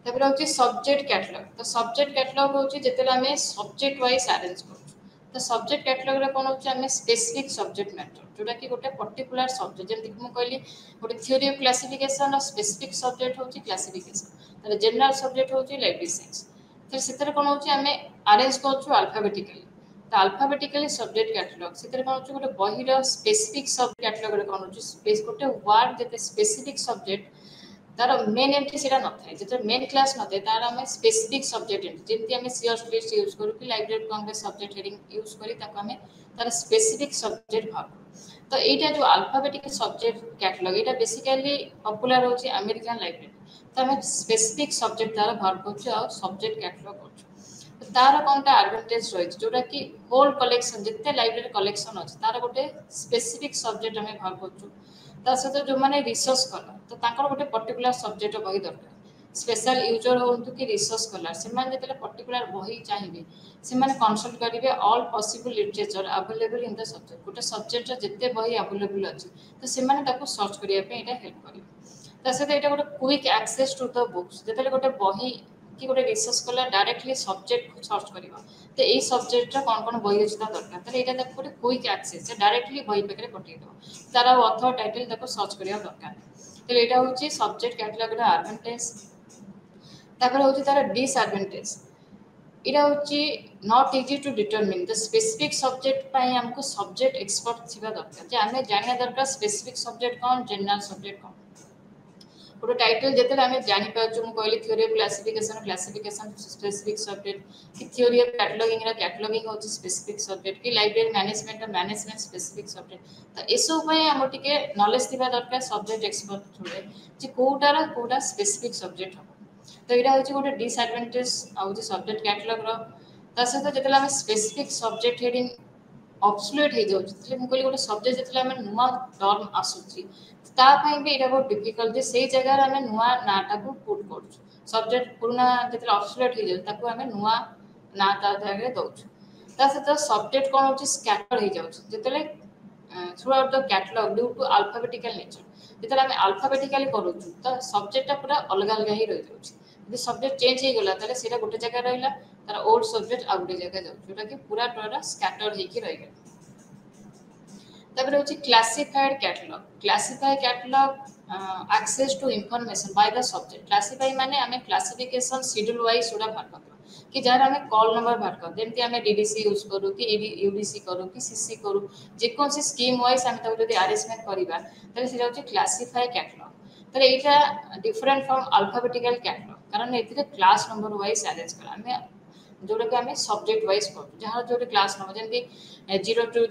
S1: तापर हूँ सब्जेक्ट कैटलॉग तो सब्जेक्ट कैटलॉग हूँ जिते आम सब्जेक्ट वाइज अरेंज कर तो सब्जेक्ट कैटलॉग कौन हो स्पेसिफिक सब्जेक्ट मैटर जोटा कि गोटे पर्टिकुलर सब्जेक्ट जमीक मुझे कहली गोटे थ्योरी ऑफ क्लासिफिकेशन और स्पेसिफिक सब्जेक्ट हूँ क्लासिफिकेशन जनरल सब्जेक्ट हूँ लाइब्रेरी साइंस तो से कौन हो अरेंज कर अल्फाबेटिकली तो अल्फाबेटिकली सब्जेक्ट कैटलॉग से कौन हो गोटे बहीर स्पेसिफिक सब कैटलॉग कौन हो गोटे वार्ड जो स्पेसिफिक सब्जेक्ट तार मेन एंट्री से न था जो मेन क्लास न था तार आम स्पेसिफिक सब्जेक्ट एंट्री जमी आम सीएस लिस्ट यूज करूँ कि लाइब्रेरी को सब्जेक्ट हेडिंग यूज करें तार स्पेसिफिक सब्जेक्ट भाव तो यहाँ जो अल्फाबेटिक सब्जेक्ट कैटलॉग यहाँ बेसिकली पॉपुलर होची अमेरिकन लाइब्रेरी तो आम स्पेसिफिक सब्जेक्ट तार भाव कर सब्जेक्ट कैटलॉग कर तार कौन एडवांटेज रही जोटा कि होल कलेक्शन जिते लाइब्रेरी कलेक्शन अच्छे तार गोटे स्पेसिफिक सब्जेक्ट आम भाव कर सहित जो मैंने रिसर्च कला तो गोटे पर्टिकुलर सब्जेक्ट बही दरकार स्पेशल यूजर हूँ कि रिसर्च कलार से पर्टिकुलर बही चाहिए से कनसल्ट करेंगे all possible literature available in the subject गोटे सब्जेक्ट जिते बही अवेलेबल अच्छे तो से सर्च करने हेल्प करेंगे सहित यहाँ गोटे quick access to the books जो गोटे बही कि गोटे रिसर्च कला डायरेक्टली सब्जेक्ट को सर्च कर तो यही सब्जेक्ट कौन कौन बही अच्छी दरकार तो यहाँ गोटे क्विक एक्सेस डायरेक्टली बही पाखे पठेद तार अथर टाइटल सर्च करने दरकार तो यहाँ हूँ सब्जेक्ट कैटलॉग एडवांटेज तापर होची तार डिसएडवांटेज इरा होची not easy to determine the specific subject पई हमको सब्जेक्ट एक्सपर्ट थिबा दरकार जे हमें जानिया दरकार स्पेसिफिक सब्जेक्ट कोन जनरल सब्जेक्ट कोन गोटे टाइटल जेते हमें जानि पाछु मु कहली theory of classification specific subject कि थ्योरी ऑफ कैटलॉगिंग होची स्पेसिफिक सब्जेक्ट कि लाइब्रेरी मैनेजमेंट स्पेसिफिक सब्जेक्ट तो एसो पई हम टिके नॉलेज थिबा दरकार सब्जेक्ट एक्सपर्ट थ्रू जे कोटा स्पेसिफिक सब्जेक्ट हो तो यहाँ हूँ गोटे डिसएडवांटेज आउँ सब्जेक्ट कैटलॉग ता सहित जो आम स्पेसिफिक सब्जेक्ट हेडिंग ऑब्सोलेट हो जाऊँ मुझे गोटे सब्जेक्ट जो आम नुआ टर्म आसूची तापाई भी यहाँ बहुत डिफिकल्ट जे से जगह आम नुआ नाटा को पुट कर सब्जेक्ट पुराना जो ऑब्सोलेट हो जाए आम नुआ ना जगह दौर ता सहित सब्जेक्ट कौन हो स्कैटर हो जाऊँ जो throughout the catalogue due to alphabetical nature जो आम अल्फाबेटिकली करूँ तो सब्जेक्टा पूरा अलग अलग ही रही जाऊँ सब्जेक्ट चेंज हो गला ताले सेटा गोटे जगह रहिला तार ओल्ड सब्जेक्ट आ गोटे जगह जाऊ जोटा कि पूरा टोरा स्कैटर होके रहि गला तबरे होची classified catalogue access to information by the subject classify माने हमें क्लासिफिकेशन शेड्यूल वाइज सोडा भाग कर कि जार हमें कॉल नंबर भाग कर जेमति हमें डीडीसी यूज करू कि यूडीसी करू कि सीसी करू जे कोन से स्कीम वाइज हम ताको जदी अरेंजमेंट करिबा तले सेटा होची क्लासिफाई कैटलॉग तले एटा डिफरेंट फ्रॉम अल्फाबेटिकल कैटलॉग कारण एथिरे क्लास नंबर वाइज अरेंज करा हमें जोटा कि हमें सब्जेक्ट वाइज करू जहाँ जो क्लास नंबर जेमति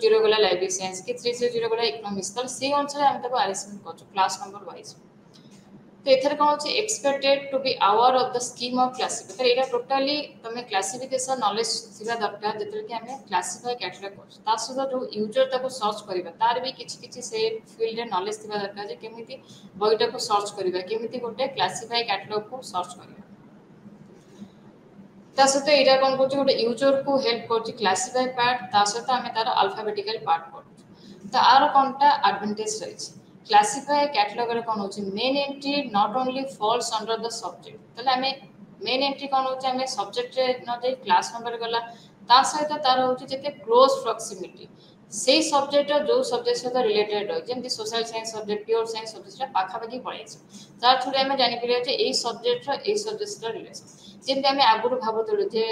S1: 0 गला लाइब्रेरी साइंस कि 3 गला इकोनॉमिक्स तले से अनुसार हम ताको अरेंजमेंट करू क्लास नंबर वाइज तो एथर कौन होची expected to be aware of the scheme of classification एटा टोटली तमे क्लासिफिकेशन नॉलेज थिबा दरकार जेतले कि हमें क्लासिफाई कैटलॉग कर ता सहित जो यूजर ताको सर्च करिबा तार भी किछि से फील्ड रे नॉलेज थिबा दरकार जे केमिति बहिटा को सर्च करिबा केमिति गोटे क्लासिफाई कैटलॉग को सर्च करिबा ता सहित एटा कौन करछि गोटे यूजर को हेल्प करछि क्लासिफाई पार्ट ता सहित हमें तार अल्फाबेटिकल पार्ट करू तो आर कोनटा एडवांटेज रहिछि क्लासिफाई कैटलॉग रे कौन होची main entry not only falls under the subject तले हमें मेन एंट्री कौन होची हमें सब्जेक्ट रे न दे क्लास नंबर गला ता सहित तार होची जेते क्लोज प्रॉक्सिमिटी से सब्जेक्ट जो सब्जेक्ट सहित रिलेटेड रही जेमति social science subject pure science subject पाखा पाखी पड़े तार थ्रू हमें जानि परिया जे एई सब्जेक्ट रो रिलेशन जेमति हमें आगुरु भाबुतलु जे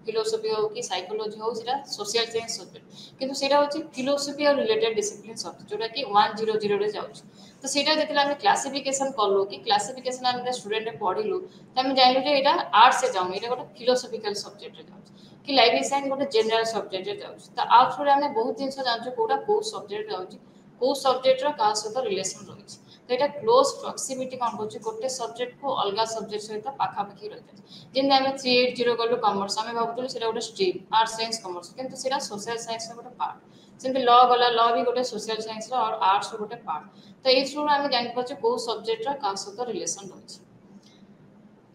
S1: फिलोसफी हो कि साइकोलॉजी हो सेटा सोशल साइंस सब्जेक्ट किंतु सेटा होची फिलोसफी और रिलेटेड डिसिप्लिन सब्जेक्ट जोटा कि 100 रे जाउछ तो सेटा जेतले हम क्लासिफिकेशन करलु कि क्लासिफिकेशन हम स्टूडेंट पढिलु त हम जानलु जे एटा आर्ट से जाउ एटा गोटे फिलोसफिकल सब्जेक्ट रे जाउछ कि लाइब्रेरी साइंस गोटे जनरल सब्जेक्ट रे जाउछ त आ थ्रू हम बहुत जिंस जानछु कोडा को सब्जेक्ट जाउछ को सब्जेक्ट रो का सहित रिलेशन रहिछ तो एटा क्लोज प्रॉक्सिमिटी कौन करछि गोटे सब्जेक्ट को अलगा सब्जेक्ट सहित पाखा पाखी रहिछ जेन हम 380 गलु कॉमर्स हम भाबुतलु सेटा गोटे स्ट्रीम आर्ट साइंस कॉमर्स किंतु सेटा सोशल साइंस रो गोटे पार्ट सेमति लॉ गला लॉ भी गोटे सोशल साइंस रो और आर्ट्स रो गोटे पार्ट तो ए थ्रू हम जानि पाछु को सब्जेक्ट रो का सहित रिलेशन रहिछ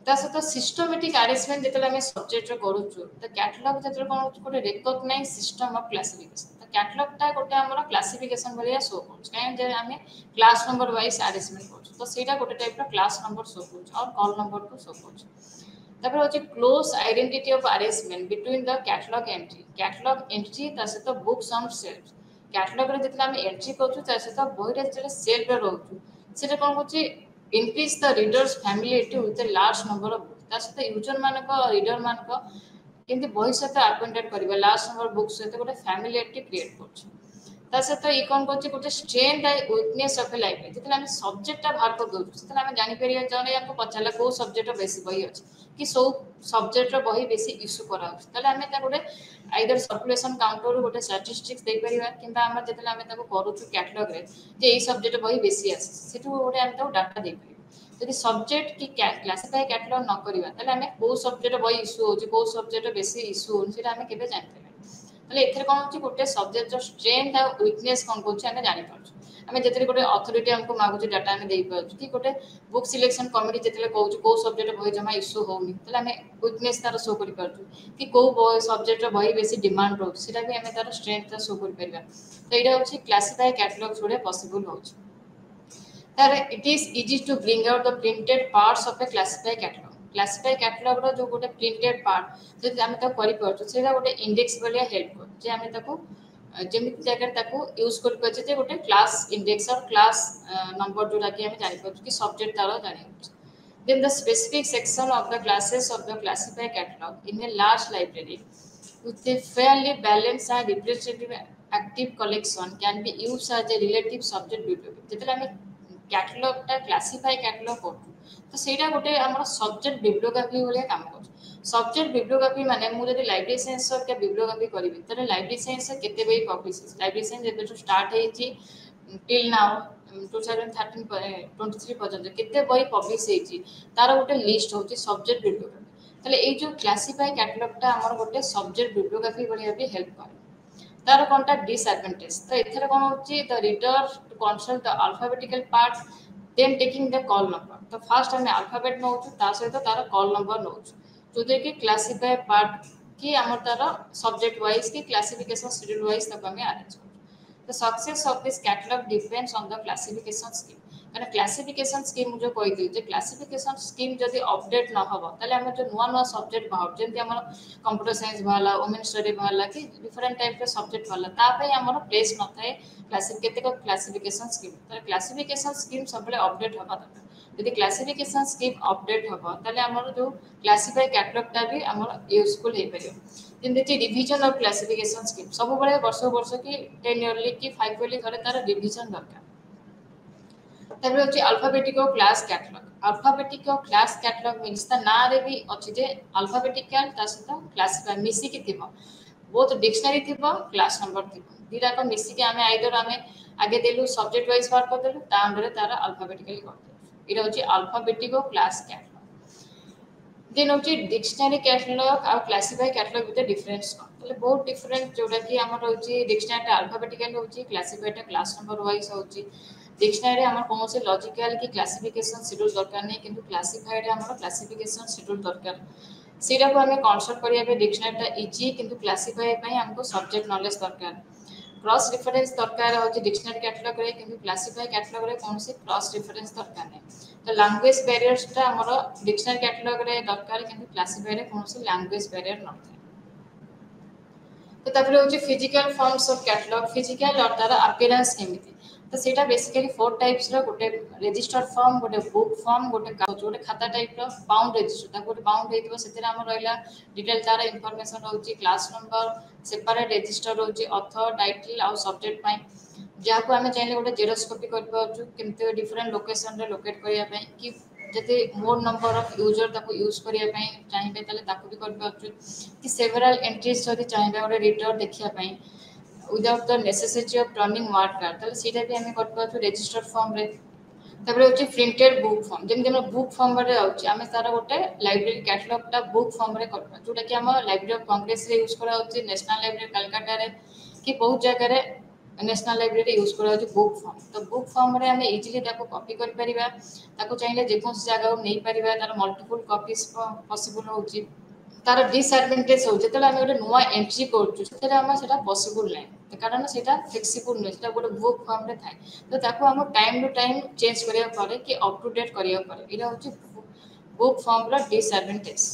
S1: ता सहित सिस्टमैटिक अरेंजमेंट जेतले हम सब्जेक्ट रो करूछु तो कैटलॉग जेतले कोन होछ गोटे रिकॉग्नाइज सिस्टम ऑफ क्लासिफिकेशन तो कैटलॉग टा गोटे हमर क्लासिफिकेशन भलिया शो करछ काहे जे हम क्लास नंबर वाइज अरेंजमेंट करछ तो सेटा गोटे टाइप रो क्लास नंबर शो करछ और कॉल नंबर को शो करछ तापर होची close identity of arrangement between the catalogue entry ता सहित बुक्स ऑन शेल्फ कैटलॉग रे जेतले हम एंट्री करछु ता सहित बही रे जेतले सेल्फ रे रहउछु सेटा कोन होची increase the reader's familiarity with a large number of books ता सहित यूजर मानक रीडर मानक केमति बही सहित अक्वेंटेड करिबा लार्ज नंबर बुक्स सहित गोटे फैमिलियरिटी क्रिएट करछ ता सहित ई कोन करछ गोटे strength and weakness of a library जेतले हम सब्जेक्ट बाहर कर दोछु सेतले हम जानि परिया जने याको पचाला को सब्जेक्ट बेसी बही अछि कि सो सब्जेक्ट रो बही बेसी इश्यू करा अछि तले हम ता गोटे आइदर सर्कुलेशन काउंटर गोटे स्टैटिस्टिक्स दे परिबा किंबा हम जेतले हम ताको करूछु कैटलॉग रे जे ई सब्जेक्ट बही बेसी अछि सेटु गोटे हम ताको डाटा दे परिबा यदि सब्जेक्ट की क्लासिफाई कैटलॉग न करिबा तले हम को सब्जेक्ट बही इश्यू होछि को सब्जेक्ट बेसी इश्यू होछि सेटा हम केबे जानि तले एथरे कोन होछि गोटे सब्जेक्ट रो स्ट्रेंथ आ वीकनेस कोन कोछि हम जानि पारछु हमें जेतरे गोटे अथॉरिटी हमको मागुछि डाटा हम देई पारछु कि गोटे बुक सिलेक्शन कमिटी जेतले कहउछु को सब्जेक्ट बही जमा इश्यू होउनी तले हम वीकनेस तार शो करि पारछु कि को सब्जेक्ट रो बही बेसी डिमांड रहउछि सेटा भी हम तार स्ट्रेंथ शो करि परिबा तो एटा होछि क्लासिफाई कैटलॉग थ्रू पॉसिबल होछि तार it is easy to bring out the printed parts of a classify catalogue रो जो गोटे प्रिंटेड पार्ट जदि हम ता करि पारछु सेटा गोटे इंडेक्स बलिया हेल्प कर जे हम ताको जेमिति जगह ताको यूज कर पाछे जे गोटे क्लास इंडेक्स और क्लास नंबर जोटा कि हम जानि पाछु कि सब्जेक्ट तार जानि Then the specific section of the classes of the classified catalog in a large library with a fairly balanced and representative active collection can be used as a relative subject bibliography. যেତେବେଳେ আমি ক্যাটালগটা classify catalogue করু তো সেইটা গোটে আমার subject বিব্লিওগ্রাফি ভলিয়া কাম করছে subject বিব্লিওগ্রাফি মানে ମୁଁ ଯଦି ଲାଇବ୍ରେରୀ ସାଇନ୍ସର କେ ବିବ୍ଲିଓଗ୍ରାଫି କରିବି ତାହେଲେ ଲାଇବ୍ରେରୀ ସାଇନ୍ସ କେତେ ବହି ପବ୍ଲିଶ ହେଇଛି ଲାଇବ୍ରେରୀ ସାଇନ୍ସ ଏବେଠୁ ଷ୍ଟାର୍ଟ ହେଇଛି টিল নাও 2023 পর্যন্ত কেতে বই পব্লিশ হয়েছি তার গোটে লিস্ট হচ্ছে সবজেক্ট বিব্লিওগ্রাফি তাহলে এই যে ক্লাসিফাই ক্যাটালগটা আমার গোটে সবজেক্ট বিব্লিওগ্রাফি ভলিয়া বি হেল্প করে তার কোনটা ডিসঅ্যাডভান্টেজ তো এখানে কোন হচ্ছে দ রিডর টু কনসল্ট দ আলফাবেটিক্যাল পার্ট দেন টেকিং দ কল নম্বর তো ফার্স্ট আমি আলফাবেট নউଛୁ তা সহিত তার কল নম্বর নউଛୁ ଯୋଉଥିରେ କି କ୍ଲାସିଫାଏ ପାର୍ଟ କି ଆମର ତାର ସବଜେକ୍ଟ ୱାଇଜ କି କ୍ଲାସିଫିକେସନ ସିରିयल ୱାଇଜ ତାକୁ ଆମେ ଆରେଞ୍ଜ କରୁଛୁ The success of this catalog depends on the classification scheme. कारण क्लासिफिकेशन स्कीम जो कही जे क्लासिफिकेशन स्कीम जदि अपडेट न हो ताले हम जो नुआ नुआ सब्जेक्ट बाहर जेंति हमर कंप्यूटर साइंस बाहला वुमेन स्टडी बाहला कि डिफरेंट टाइप रे सब्जेक्ट बाहला ता पय हमर प्लेस न थाए क्लासिफिकेशन स्कीम ताले क्लासिफिकेशन स्कीम सबले अपडेट होबा दरकार यदि क्लासिफिकेशन स्कीम अपडेट होबा ताले हमर जो क्लासिफाई कैटलॉग ता भी हमर यूजफुल हे परियो ଯେମିତି ରିଭିଜନ ଅଫ କ୍ଲାସିଫିକେସନ ସ୍କିମ୍ ସବୁବେଳେ ବର୍ଷ କି 10 ଇୟରଲି କି 5 ଇୟରଲି ଥରେ ତାର ରିଭିଜନ ଦରକାର ତାପରେ ହେଉଛି alphabetic class catalogue alphabetic class catalogue means ତା ନାଁରେ ବି ଅଛି ଯେ ଆଲଫାବେଟିକାଲ ତା ସହିତ କ୍ଲାସିଫାଇ ମିଶିକି ଥିବ ବହୁତ ଡିକ୍ସନାରୀ ଥିବ କ୍ଲାସ ନମ୍ବର ଥିବ ଦିଟାକ ମିଶିକି ଆମେ ଆଇଦର ଆମେ ଆଗେ ଦେଲୁ ସବଜେକ୍ଟ ୱାଇଜ ବାହାର କରିଦେଲୁ ତା ଅଣ୍ଡରରେ ତାର ଆଲଫାବେଟିକାଲି କରିଦେଲୁ ଏଇଟା ହେଉଛି ଆଲଫାବେଟିକ କ୍ଲାସ କ୍ୟାଟଲଗ देन होची डिक्शनरी कैटलॉग और क्लासिफाई कैटलॉग विथ डिफरेंस मतलब बहुत डिफरेंट जोटा कि हमर होची डिक्शनरी अल्फाबेटिकल होची क्लासिफाइड क्लास नंबर वाइज होची डिक्शनरी हमर कोन से लॉजिकल की क्लासिफिकेशन शेड्यूल दरकार नहीं किंतु क्लासिफाइड हमर क्लासिफिकेशन शेड्यूल दरकार सीटा को हमें कॉन्सेप्ट करिया पे डिक्शनरी इजी किंतु क्लासिफाई पई हमको सब्जेक्ट नॉलेज दरकार क्रॉस रेफरेंस दरकार होची डिक्शनरी कैटलॉग रे किंतु क्लासिफाई कैटलॉग रे कोन से क्रॉस रेफरेंस दरकार नहीं तो लैंग्वेज बैरियर्स टा हमरो डिक्शनरी कैटलॉग रे दरकार किंतु क्लासिफाई रे कोन से लैंग्वेज बैरियर न थाए तो तापर होची physical forms of catalogue physical और तार अपीयरेंस केमिति तो सेटा बेसिकली फोर टाइप्स रो गोटे रजिस्टर्ड फॉर्म गोटे बुक फॉर्म गोटे खाता टाइप रो बाउंड रजिस्टर ता गोटे बाउंड हेतिबो सेतेरा हमर रहला डिटेल तार इंफॉर्मेशन होची क्लास नंबर सेपरेट रजिस्टर होची ऑथर टाइटल आ सब्जेक्ट पाई जहाँ आम चाहिए गोटे जेरोक्स कॉपी कर पाछु केमते डिफरेंट लोकेशन रे लोकेट करिया पई कि जति मोर नंबर ऑफ यूजर ताको यूज करिया पई चाहिए ताले ताको भी कर पाछु कि सेवरल एंट्रीज जति चाहिए गोटे रीडर देखिया पई without the necessity of turning mark card ताले सीटा भी हमें कर पाछु रजिस्टर्ड फॉर्म रे तबरे होची प्रिंटेड बुक फॉर्म जेम जेम बुक फॉर्म रे होची हमें तारा गोटे लाइब्रेरी कैटलॉग ता बुक फॉर्म रे कर पाछु जोटा कि हम लाइब्रेरी ऑफ कांग्रेस रे यूज करा होची नेशनल लाइब्रेरी कलकत्ता रे कि बहुत जगह रे नेशनल लाइब्रेरी यूज करा होची बुक फॉर्म तो बुक फॉर्म रे हमें इजीली ताको कॉपी कर परिबा ताको चाहिए जे कोन जगह नै परिबा तार मल्टीपल कॉपीज पॉसिबल होची तार डिसएडवांटेज हो जेतले हम गोटे नुवा एंट्री करछु सेटा हम सेटा पॉसिबल नै कारण सेटा फ्लेक्सिबल नै सेटा गोटे बुक फॉर्म रे थाए तो ताको हम टाइम टू टाइम चेंज करिया पड़े कि अप टू डेट करिया पड़े इरा होची बुक फॉर्म रा डिसएडवांटेज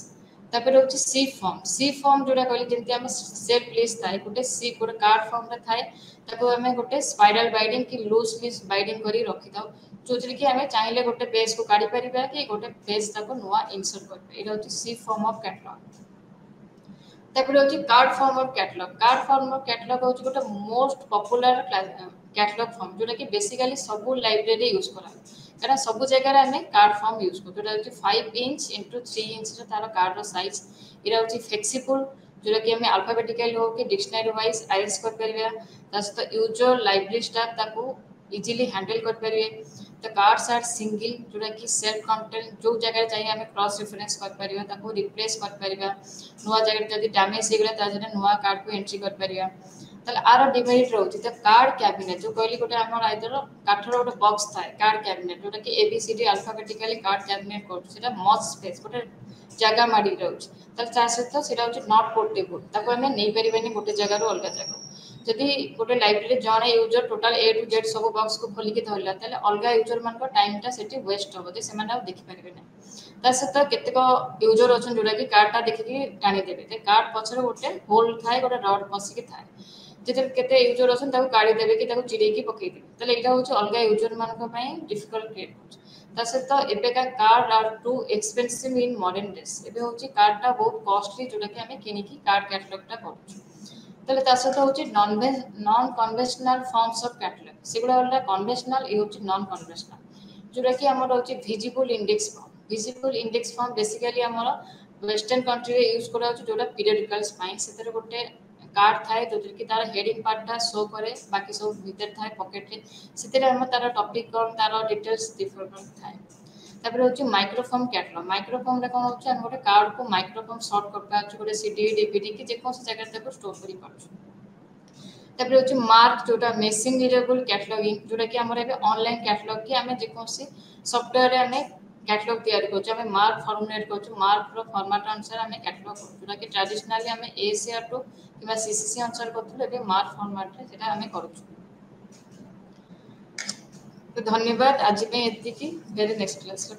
S1: तापर होची सी फॉर्म जोडा कहली जेंति हम सेट लिस्ट थाए गोटे सी गोटे कार्ड फॉर्म रे थाए ताको हमें गोटे स्पाइरल बाइंडिंग की लूज लिस्ट बाइंडिंग करी रखि दाओ जोथि कि हमें चाहिए गोटे पेज को काढी परिबा कि गोटे पेज ताको नुवा इंसर्ट करबे इरा होची सी फॉर्म ऑफ कैटलॉग तापर होची कार्ड फॉर्म ऑफ कैटलॉग होची गोटे मोस्ट पॉपुलर कैटलॉग फॉर्म जोटा कि बेसिकली सब लाइब्रेरी यूज करा कारण सब जगह रे हमें कार्ड फॉर्म यूज कर जोटा होची 5 इंच into 3 इंच रे तार कार्ड रो साइज इरा होची फ्लेक्सिबल जोटा कि हमें अल्फाबेटिकल हो कि डिक्शनरी वाइज अरेंज कर परिबा तासत यूजर लाइब्रेरी स्टाफ ताको इजीली हैंडल कर परिबे तो कार्ड्स आर सिंगल जोटा कि सेल्फ कंटेंट जो जगह चाहिए हमें क्रॉस रेफरेंस कर परिबा ताको रिप्लेस कर परिबा नुवा जगह जदी डैमेज हे गला ता जने नुवा कार्ड को एंट्री कर परिबा ताले आरो डिवाइड रहउची तो कार्ड कैबिनेट जो कहली गोटे हमर आइदर काठर गोटे बॉक्स थाए कार्ड कैबिनेट जोटा कि एबीसीडी अल्फाबेटिकली कार्ड कैबिनेट कोड सेटा मच स्पेस गोटे जगह माडी रहउची ताले ता सहित सेटा होची नॉट पोर्टेबल ताको हमें नै परिबेनी गोटे जगह रो अलग जगह जदि गोटे लाइब्रेरी जने user total A to Z सब बॉक्स को खोली के धरला ताले अलगा यूजर मान को टाइम टा सेठी वेस्ट होबो जे सेमाने आ देखि परिबे नै ता सहित केतेक यूजर अछन जोडा कि कार्ड टा देखि कि टाणी देबे ते कार्ड पछरे गोटे होल थाए गोटे रड पसी के थाए जेते केते यूजर अछन ताको काढी देबे कि ताको चिरै कि पकई देबे ताले एटा होछ अलगा यूजर मान को पई डिफिकल्ट क्रिएट होछ ତା ସହିତ ଏବେକା card are too expensive in modern days. ଏବେ ହେଉଛି କାର୍ଡଟା ବହୁତ କଷ୍ଟଲି ଯେଉଁଟାକି ଆମେ କିଣିକି କାର୍ଡ କ୍ୟାଟଲଗଟା କରୁଛୁ। ତାହେଲେ ତା ସହିତ ହେଉଛି ନନ୍ କନଭେନ୍ସନାଲ ଫର୍ମସ୍ ଅଫ୍ କ୍ୟାଟଲଗ। ସେଗୁଡ଼ା ହେଲା କନଭେନ୍ସନାଲ, ଇଏ ହେଉଛି ନନ୍ କନଭେନ୍ସନାଲ। ଯେଉଁଟାକି ଆମର ହେଉଛି visible index form. Visible index form basically ଆମର ୱେଷ୍ଟର୍ଣ୍ଣ କଣ୍ଟ୍ରିରେ ୟୁଜ୍ କରାଯାଉଛି, ଯେଉଁଟା ପିରିୟଡିକାଲ୍ସ ପାଇଁ। ସେଥିରେ ଗୋଟେ କାର୍ଡ ଥାଏ ଯେଉଁଥିରେ କି ତାର ହେଡିଂ ପାର୍ଟଟା ଶୋ କରେ, ବାକି ସବୁ ଭିତରେ ଥାଏ ପକେଟରେ। ସେଥିରେ ଆମେ ତାର ଟପିକ୍ କ'ଣ, ତାର ଡିଟେଲ୍ସ ଡିଫରେଣ୍ଟ ଥାଏ। ତାପରେ ହେଉଛି ମାଇକ୍ରୋଫର୍ମ କ୍ୟାଟଲଗ। ମାଇକ୍ରୋଫର୍ମରେ କ'ଣ ହେଉଛି, ଆମେ ଗୋଟେ କାର୍ଡକୁ ମାଇକ୍ରୋଫର୍ମ ସର୍ଟ କରିପାରୁଛୁ, ଗୋଟେ ସିଡି ଡିଭିଡି କି ଯେକୌଣସି ଜାଗାରେ ତାକୁ ଷ୍ଟୋର କରିପାରୁଛୁ। ତାପରେ ହେଉଛି ମାର୍କ, ଯେଉଁଟା ମେସିନ୍ ରିଡେବଲ୍ କ୍ୟାଟଲଗିଂ, ଯେଉଁଟାକି ଆମର ଏବେ ଅନଲାଇନ୍ କ୍ୟାଟଲଗ କି ଆମେ ଯେକୌଣସି ସଫ୍ଟୱେରରେ ଆମେ କ୍ୟାଟଲଗ ତିଆରି କରୁଛୁ। ଆମେ ମାର୍କ ଫର୍ମୁଲେଟ୍ କରୁଛୁ, ମାର୍କର ଫର୍ମାଟ ଅନୁସାରେ ଆମେ କ୍ୟାଟଲଗ କରୁଛୁ, ଯେଉଁଟାକି ଟ୍ରାଡିସନାଲି ଆମେ ACR2 କିମ୍ବା CCC ଅନୁସାରେ କରୁଥିଲୁ, ଏବେ ମାର୍କ ଫର୍ମାଟରେ ସେଇଟା ଆମେ କରୁଛୁ। ତ ଧନ୍ୟବାଦ, ଆଜି ପାଇଁ ଏତିକି। ଭେରି ନେକ୍ସଟ କ୍ଲାସରେ